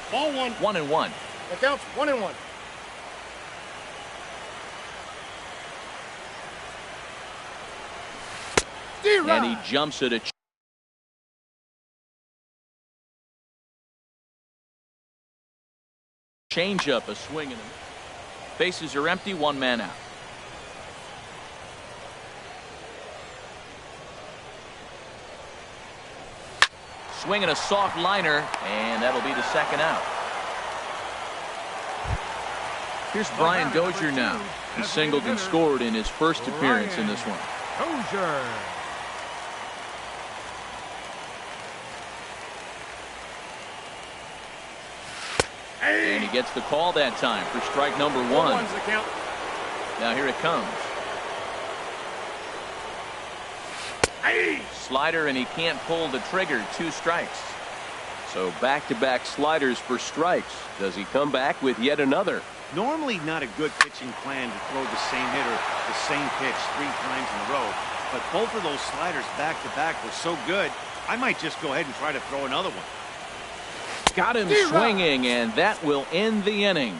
Ball 1. 1-1. That counts. 1-1. And he jumps at a changeup, a swing and a. Bases are empty, 1 man out. Swinging a soft liner, and that'll be the second out. Here's Brian Dozier now. He singled and scored in his first appearance in this one. Dozier. And he gets the call that time for strike number 1. Now here it comes. Slider, and he can't pull the trigger. 2 strikes. So back-to-back sliders for strikes. Does he come back with yet another? Normally not a good pitching plan to throw the same hitter the same pitch 3 times in a row. But both of those sliders back-to-back were so good, I might just go ahead and try to throw another one. Got him swinging, and that will end the inning.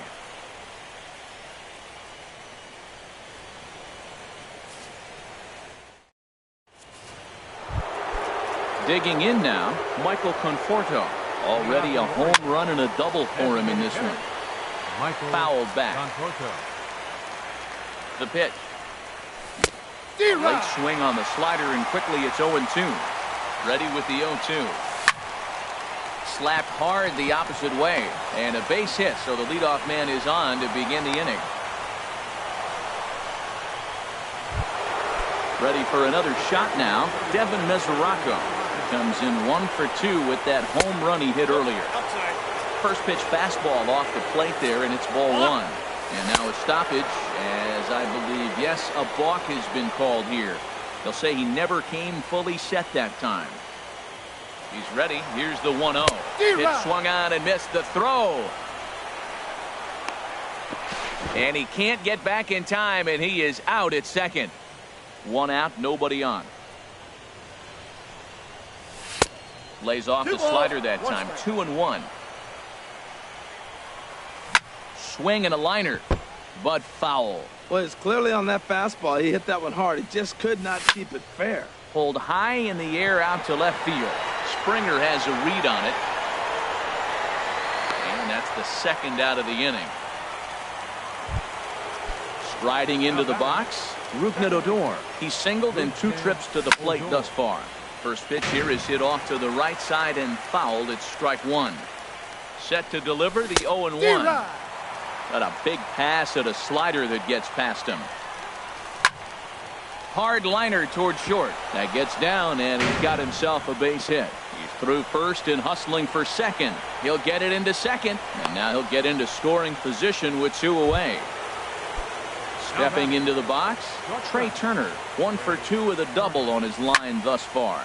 Digging in now, Michael Conforto. Already a home run and a double for him in this one. Fouled back. The pitch. Late swing on the slider, and quickly it's 0-2. Ready with the 0-2. Slapped hard the opposite way, and a base hit, so the leadoff man is on to begin the inning. Ready for another shot now, Devin Mesoraco. Comes in 1 for 2 with that home run he hit earlier. First pitch fastball off the plate there, and it's ball 1. And now a stoppage, as I believe, yes, a balk has been called here. They'll say he never came fully set that time. He's ready. Here's the 1-0. It swung on and missed the throw. And he can't get back in time, and he is out at second. 1 out, nobody on. Lays off the slider that time. 2-1. Swing and a liner, but foul. Well, it's clearly on that fastball. He hit that one hard. He just could not keep it fair. Pulled high in the air out to left field. Springer has a read on it. And that's the second out of the inning. Striding into the box, Rougned Odor. He's singled in 2 trips to the plate thus far. First pitch here is hit off to the right side and fouled. It's strike 1. Set to deliver the 0-1. Got a big pass at a slider that gets past him. Hard liner toward short. That gets down, and he's got himself a base hit. He's through first and hustling for second. He'll get it into second, and now he'll get into scoring position with 2 away. Stepping into the box, Trey Turner. 1 for 2 with a double on his line thus far.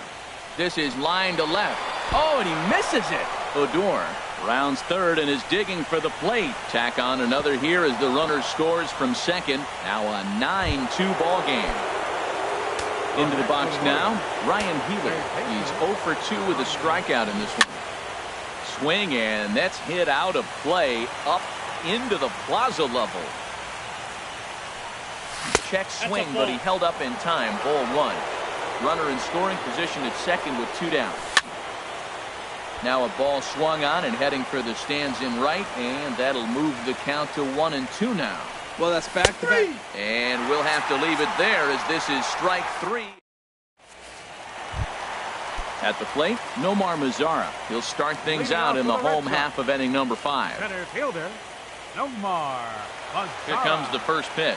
This is line to left. Oh, and he misses it. Odor rounds third and is digging for the plate. Tack on another here as the runner scores from second. Now a 9-2 ball game. Into the box now, Ryan Healer. He's 0 for 2 with a strikeout in this one. Swing, and that's hit out of play up into the plaza level. Check swing, but he held up in time. Ball 1. Runner in scoring position at second with 2 down. Now a ball swung on and heading for the stands in right, and that'll move the count to 1-2 now. Well, that's back to back. And we'll have to leave it there as this is strike 3. At the plate, Nomar Mazara. He'll start things out in the home half of inning number 5. Center fielder, Nomar Mazara. Here comes the first pitch.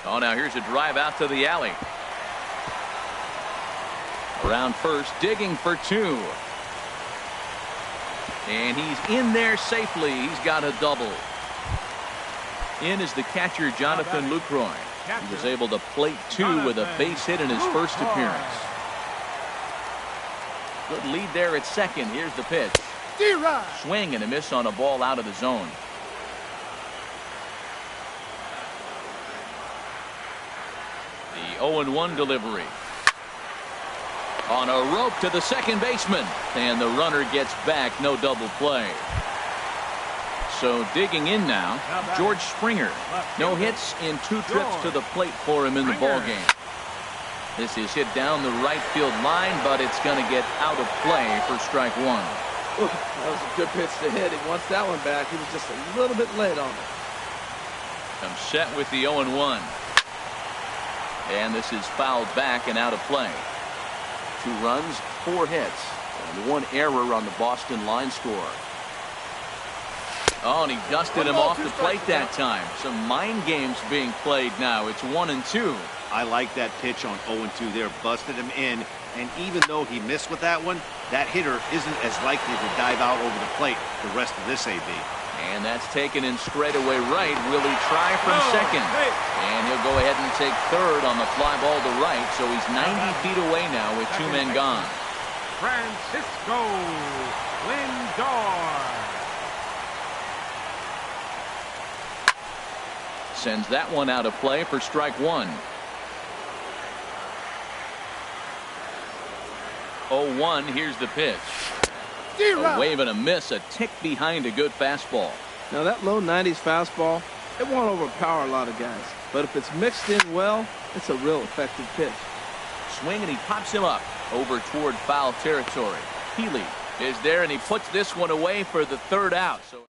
Oh, now here's a drive out to the alley. Around first, digging for 2. And he's in there safely. He's got a double. In is the catcher, Jonathan Lucroy. He was able to plate 2 with a base hit in his first appearance. Good lead there at second. Here's the pitch. Swing and a miss on a ball out of the zone. The 0-1 delivery. On a rope to the second baseman, and the runner gets back. No double play. So digging in now, George Springer. No hits in 2 trips to the plate for him in the ball game. This is hit down the right field line, but it's going to get out of play for strike 1. Ooh, that was a good pitch to hit. He wants that one back. He was just a little bit late on it. Comes set with the 0-1. And this is fouled back and out of play. 2 runs, 4 hits, and 1 error on the Boston line score. Oh, and he dusted him off the plate that time. Some mind games being played now. It's 1-2. I like that pitch on 0-2 there. Busted him in, and even though he missed with that one, that hitter isn't as likely to dive out over the plate the rest of this AB. And that's taken in straightaway right. Will he try from second? And he'll go ahead and take third on the fly ball to right. So he's 90 feet away now with 2 men gone. Francisco Lindor. Sends that one out of play for strike one. 0-1. Here's the pitch. A wave and a miss, a tick behind a good fastball. Now that low 90s fastball, it won't overpower a lot of guys. But if it's mixed in well, it's a real effective pitch. Swing and he pops him up over toward foul territory. Healy is there and he puts this one away for the third out. So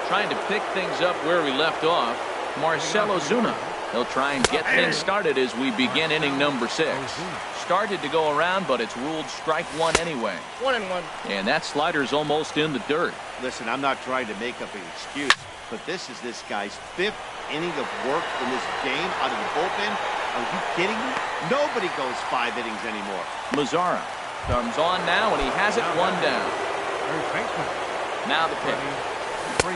trying to pick things up where we left off, Marcell Ozuna. He'll try and get things started as we begin inning number 6. Started to go around, but it's ruled strike one anyway. 1-1. And that slider's almost in the dirt. Listen, I'm not trying to make up an excuse, but this is this guy's 5th inning of work in this game out of the bullpen. Are you kidding me? Nobody goes 5 innings anymore. Mazzara comes on now, and he has it one down. Now the pitch.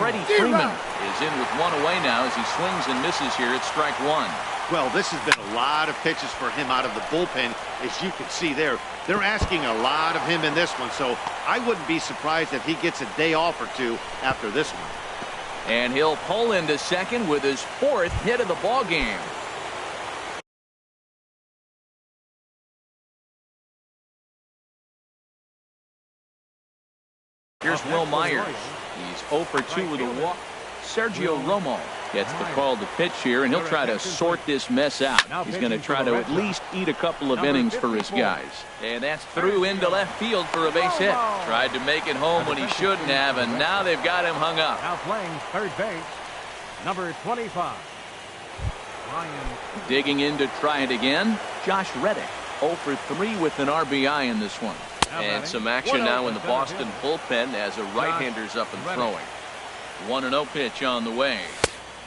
Freddie Freeman is in with one away now as he swings and misses here at strike one. Well, this has been a lot of pitches for him out of the bullpen. As you can see there, they're asking a lot of him in this one, so I wouldn't be surprised if he gets a day off or two after this one. And he'll pull into second with his 4th hit of the ball game. Here's Will Myers. He's 0 for 2 with a walk. Sergio Romo gets the call to pitch here, and he'll try to sort this mess out. He's going to try to at least eat a couple of innings for his guys. And that's through into left field for a base hit. Tried to make it home when he shouldn't have, and now they've got him hung up. Now playing third base, number 25. Ryan. Digging in to try it again, Josh Reddick. 0 for 3 with an RBI in this one. And some action now in the Boston bullpen as a right-hander's up and throwing. 1-0 pitch on the way.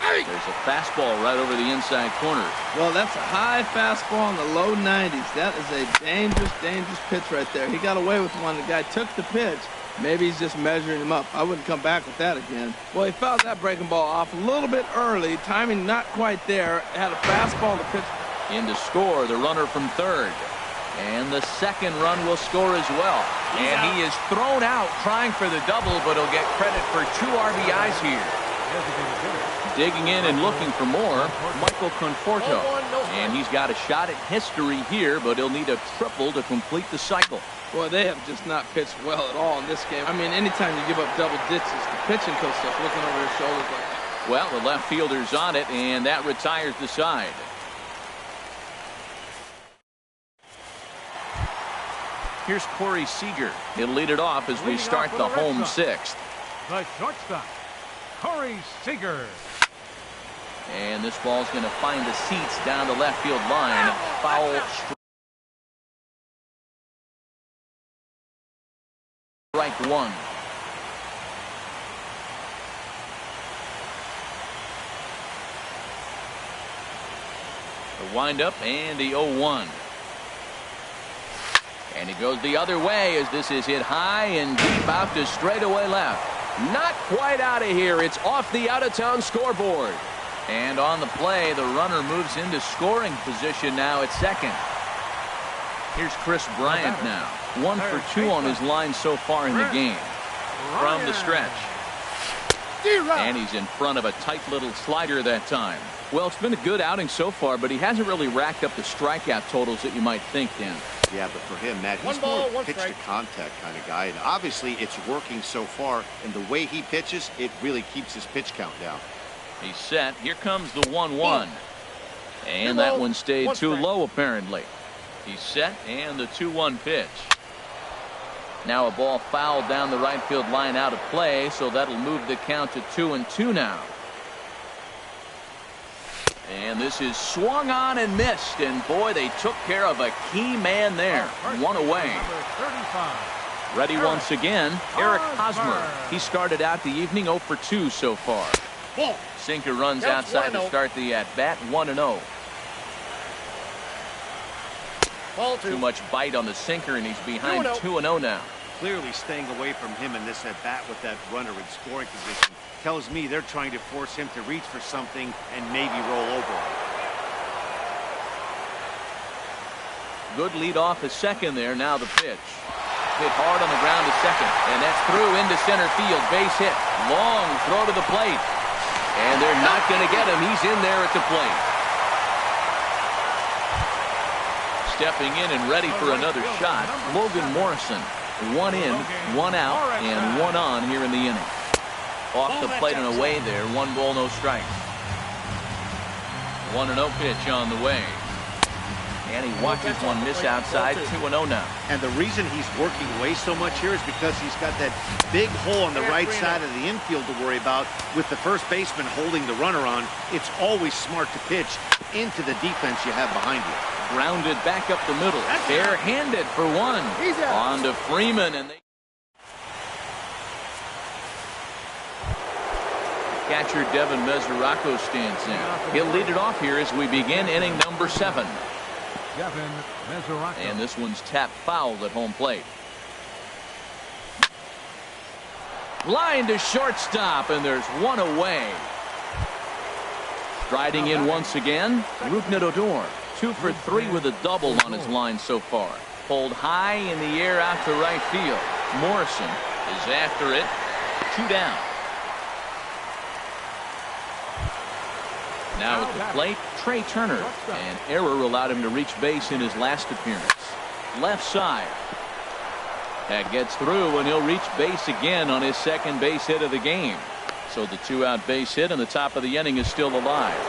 There's a fastball right over the inside corner. Well, that's a high fastball in the low 90s. That is a dangerous, dangerous pitch right there. He got away with one. The guy took the pitch. Maybe he's just measuring him up. I wouldn't come back with that again. Well, he fouled that breaking ball off a little bit early. Timing not quite there. Had a fastball to pitch. In to score, the runner from third. And the second run will score as well. And he is thrown out trying for the double, but he'll get credit for 2 RBIs here. Digging in and looking for more, Michael Conforto. And he's got a shot at history here, but he'll need a triple to complete the cycle. Boy, they have just not pitched well at all in this game. I mean, anytime you give up double ditches, the pitching coach starts looking over his shoulders like that. Well, the left fielder's on it, and that retires the side. Here's Corey Seager. He'll lead it off as we start the home 6th. The shortstop, Corey Seager. And this ball's going to find the seats down the left field line. Foul strike one. The windup and the 0-1. And he goes the other way as this is hit high and deep out to straightaway left. Not quite out of here. It's off the out-of-town scoreboard. And on the play, the runner moves into scoring position now at second. Here's Chris Bryant now. 1 for 2 on his line so far in the game. From the stretch. And he's in front of a tight little slider that time. Well, it's been a good outing so far, but he hasn't really racked up the strikeout totals that you might think, Dan. Yeah, but for him, Matt, he's more a pitch-to-contact kind of guy, and obviously it's working so far, and the way he pitches, it really keeps his pitch count down. He's set. Here comes the 1-1. And that one stayed too low, apparently. He's set, and the 2-1 pitch. Now a ball fouled down the right field line out of play, so that'll move the count to 2-2 now. And this is swung on and missed, and boy, they took care of a key man there. One away. Ready once again, Eric Hosmer. He started out the evening 0 for 2 so far. Sinker runs outside to start the at-bat, 1-0. Too much bite on the sinker, and he's behind 2-0 now. Clearly staying away from him in this at-bat with that runner in scoring position tells me they're trying to force him to reach for something and maybe roll over. good lead off at second there. Now the pitch. Hit hard on the ground to second. And that's through into center field. Base hit. Long throw to the plate. And they're not going to get him. He's in there at the plate. Stepping in and ready for another shot, Logan Morrison. 1 in, 1 out, and 1 on here in the inning. Off the plate and away there. 1 ball, no strikes. 1-0 pitch on the way. And he watches one miss outside. 2-0 now. And the reason he's working away so much here is because he's got that big hole on the right side of the infield to worry about. With the first baseman holding the runner on, it's always smart to pitch into the defense you have behind you. Grounded back up the middle. Bare-handed for 1. On to Freeman. And catcher Devin Mesoraco stands in. He'll lead it off here as we begin inning number 7. And this one's tapped foul at home plate. Line to shortstop, and there's 1 away. Striding in once again, Rougned Odor. 2 for 3 with a double on his line so far. Pulled high in the air out to right field. Morrison is after it. 2 down. Now at the plate, Trey Turner. An error allowed him to reach base in his last appearance. Left side. That gets through, and he'll reach base again on his second base hit of the game. So the 2-out base hit, and the top of the inning is still alive.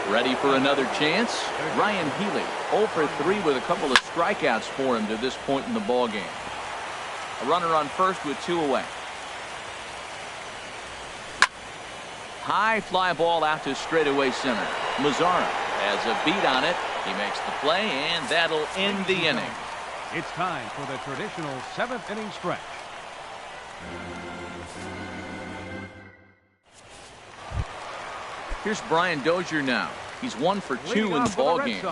Ready for another chance? Ryan Healy, 0 for 3 with a couple of strikeouts for him to this point in the ball game. A runner on first with 2 away. High fly ball out to straightaway center. Mazzara has a beat on it. He makes the play, and that'll end the inning. It's time for the traditional 7th inning stretch. Here's Brian Dozier now. He's 1 for 2 in the ball game.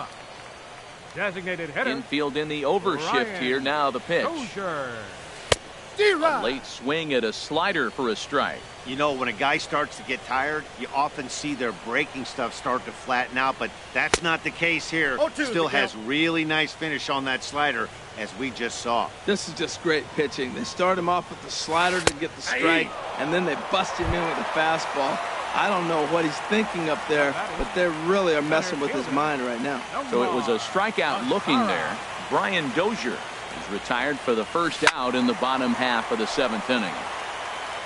Designated hitter. Infield in the overshift here. Now the pitch. A late swing at a slider for a strike. You know, when a guy starts to get tired, you often see their breaking stuff start to flatten out, but that's not the case here. Still has really nice finish on that slider, as we just saw. This is just great pitching. They start him off with the slider to get the strike, and then they bust him in with the fastball. I don't know what he's thinking up there, but they really are messing with his mind right now. So it was a strikeout looking there. Brian Dozier is retired for the first out in the bottom half of the 7th inning.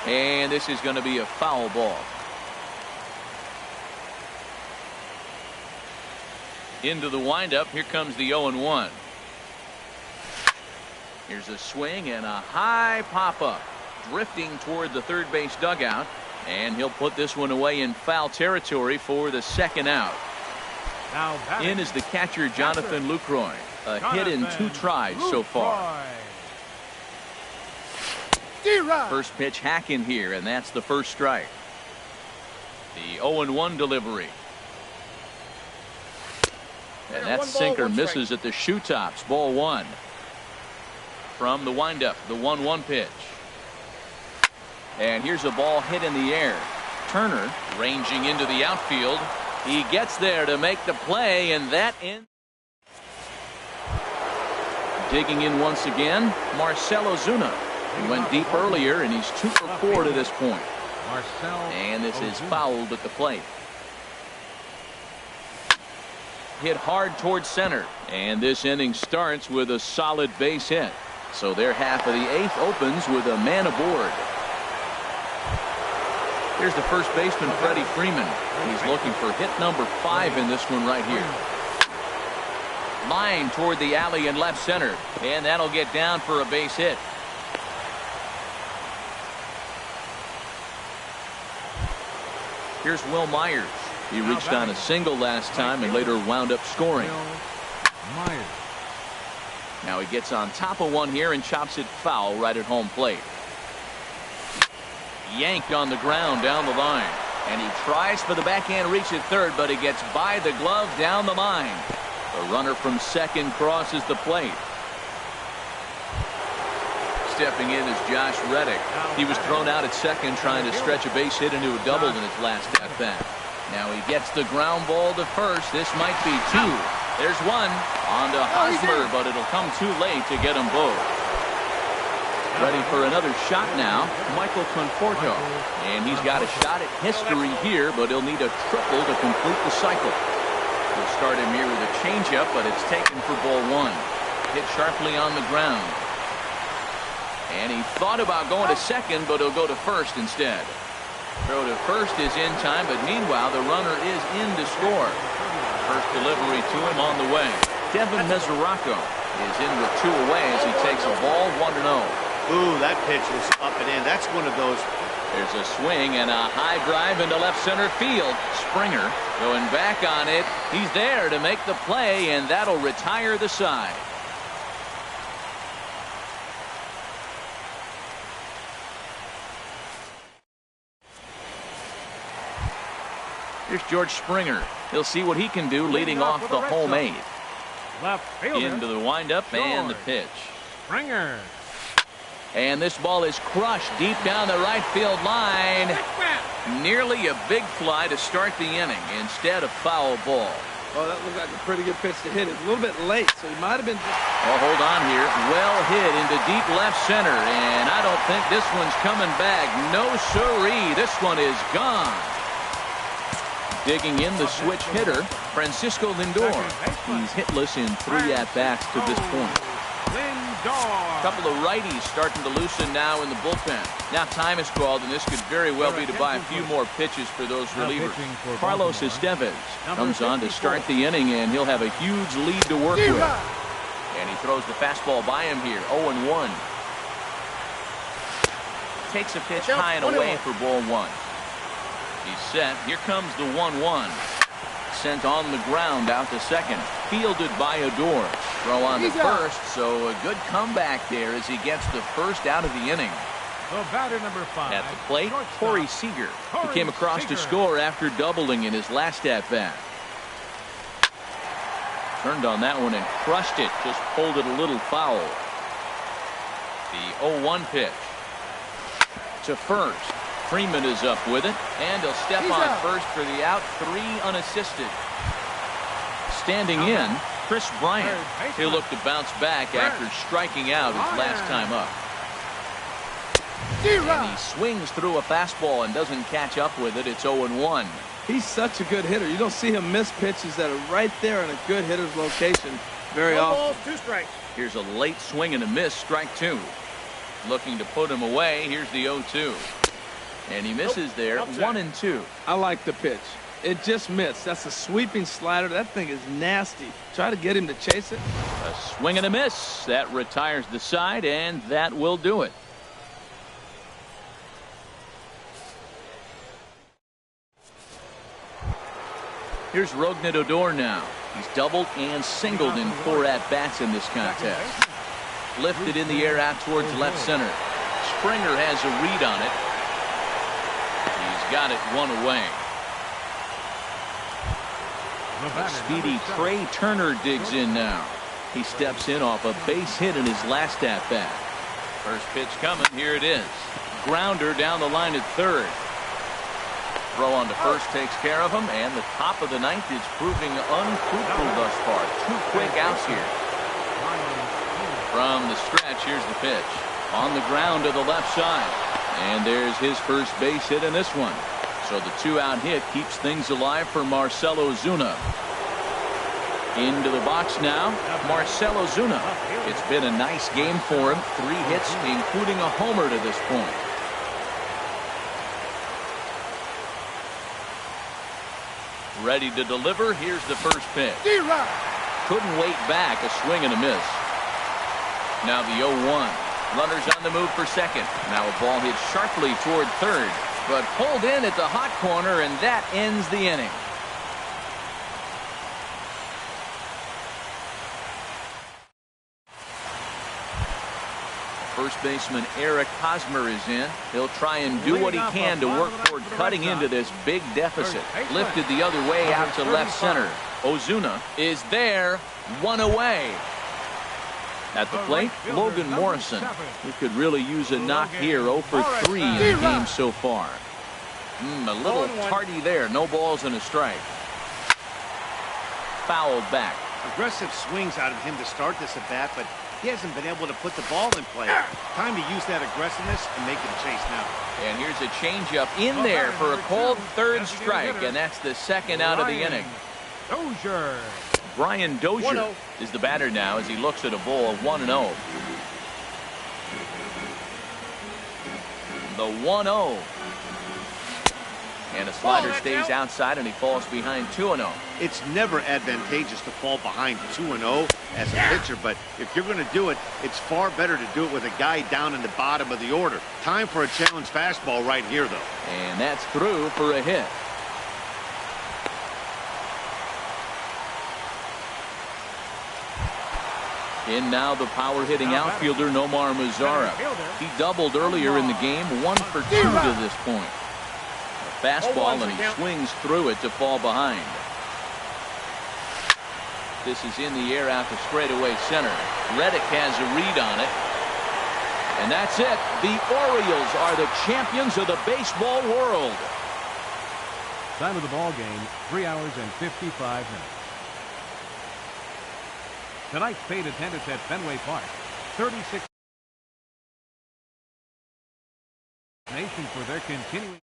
And this is going to be a foul ball. Into the windup. Here comes the 0-1. Here's a swing and a high pop-up. Drifting toward the third base dugout. And he'll put this one away in foul territory for the second out. In is the catcher, Jonathan Lucroy. A hit in 2 tries so far. First pitch hacking here, and that's the first strike. The 0-1 delivery. And that sinker misses at the shoe tops. Ball 1. From the windup, the 1-1 pitch. And here's a ball hit in the air. Turner ranging into the outfield. He gets there to make the play, and that ends. Digging in once again, Marcell Ozuna. He went deep earlier, and he's 2 for 4 to this point. And this is fouled at the plate. Hit hard towards center, and this inning starts with a solid base hit. So their half of the 8th opens with a man aboard. Here's the first baseman, Freddie Freeman. He's looking for hit number 5 in this one right here. Line toward the alley in left center, and that'll get down for a base hit. Here's Will Myers. He reached on a single last time and later wound up scoring. Now he gets on top of one here and chops it foul right at home plate. Yanked on the ground down the line, and he tries for the backhand reach at third, but he gets by the glove down the line. The runner from second crosses the plate. Stepping in is Josh Reddick. He was thrown out at second trying to stretch a base hit into a double in his last at bat. Now he gets the ground ball to first. This might be 2. There's one on to Hosmer, but it'll come too late to get them both. Ready for another shot now, Michael Conforto. And he's got a shot at history here, but he'll need a triple to complete the cycle. He'll start him here with a changeup, but it's taken for ball one. Hit sharply on the ground. And he thought about going to second, but he'll go to first instead. Throw to first is in time, but meanwhile the runner is in to score. First delivery to him on the way. Devin Mesoraco is in with two away as he takes a ball 1-0. Ooh, that pitch was up and in. That's one of those. There's a swing and a high drive into left center field. Springer going back on it. He's there to make the play, and that'll retire the side. Here's George Springer. He'll see what he can do leading off the home eighth. Left fielder. Into the windup and the pitch. Springer. And this ball is crushed deep down the right field line. Nearly a big fly to start the inning instead of foul ball. Oh, that looked like a pretty good pitch to hit. It's a little bit late, so he might have been. Oh, hold on here. Well hit into deep left center, and I don't think this one's coming back. No siree. This one is gone. Digging in the switch hitter, Francisco Lindor. He's hitless in 3 at-bats to this point. A couple of righties starting to loosen now in the bullpen. Now time is called, and this could very well be to buy a few more pitches for those relievers. Carlos Estevez comes on to start the inning, and he'll have a huge lead to work with. And he throws the fastball by him here, 0-1. Takes a pitch high and away for ball one. He's set. Here comes the 1-1. Sent on the ground out to second. Fielded by Odor. Throw on to first, so a good comeback there as he gets the first out of the inning. The batter number 5. At the plate, Corey Seager. He came across to score after doubling in his last at-bat. Turned on that one and crushed it. Just pulled it a little foul. The 0-1 pitch. To first. Freeman is up with it, and he'll step on first for the out. 3 unassisted. Standing in, Chris Bryant. He'll look to bounce back after striking out his last time up. And he swings through a fastball and doesn't catch up with it. It's 0-1. He's such a good hitter. You don't see him miss pitches that are right there in a good hitter's location very often. 2 strikes. Here's a late swing and a miss, strike 2. Looking to put him away. Here's the 0-2. And he misses there, 1-2. I like the pitch. It just missed. That's a sweeping slider. That thing is nasty. Try to get him to chase it. A swing and a miss. That retires the side, and that will do it. Here's Rougned Odor now. He's doubled and singled in 4 at-bats in this contest. Lifted in the air out towards left center. Springer has a read on it. He's got it 1 away. Speedy Trey Turner digs in now. He steps in off a base hit in his last at-bat. First pitch coming. Here it is. Grounder down the line at third. Throw on to first takes care of him, and the top of the 9th is proving unfruitful thus far. 2 quick outs here. From the stretch, here's the pitch. On the ground to the left side. And there's his first base hit in this one. So the 2-out hit keeps things alive for Marcell Ozuna. Into the box now, Marcell Ozuna. It's been a nice game for him. 3 hits, including a homer to this point. Ready to deliver. Here's the first pitch. Couldn't wait back. A swing and a miss. Now the 0-1. Runners on the move for second. Now a ball hit sharply toward third, but pulled in at the hot corner, and that ends the inning. First baseman Eric Hosmer is in. He'll try and do what he can to work toward cutting into this big deficit. Lifted the other way out to left center. Ozuna is there, 1 away. At the plate, Logan Morrison. He could really use a knock here. 0 for 3 in the game so far. A little tardy there. No balls and a strike. Fouled back. Aggressive swings out of him to start this at bat, but he hasn't been able to put the ball in play. Time to use that aggressiveness and make it a chase now. And here's a changeup in there for a called third strike, and that's the second out of the inning. Dozier. Brian Dozier is the batter now as he looks at a ball 1-0. The 1-0. And a slider stays outside, and he falls behind 2-0. It's never advantageous to fall behind 2-0 as a pitcher, but if you're going to do it, it's far better to do it with a guy down in the bottom of the order. Time for a challenge fastball right here, though. And that's through for a hit. In now the power-hitting outfielder Nomar Mazara. He doubled earlier in the game, 1 for 2 to this point. A fastball, and he swings through it to fall behind. This is in the air out to straightaway center. Reddick has a read on it. And that's it. The Orioles are the champions of the baseball world. Time of the ball game, 3 hours and 55 minutes. Tonight's paid attendance at Fenway Park, 36 nation for their continuing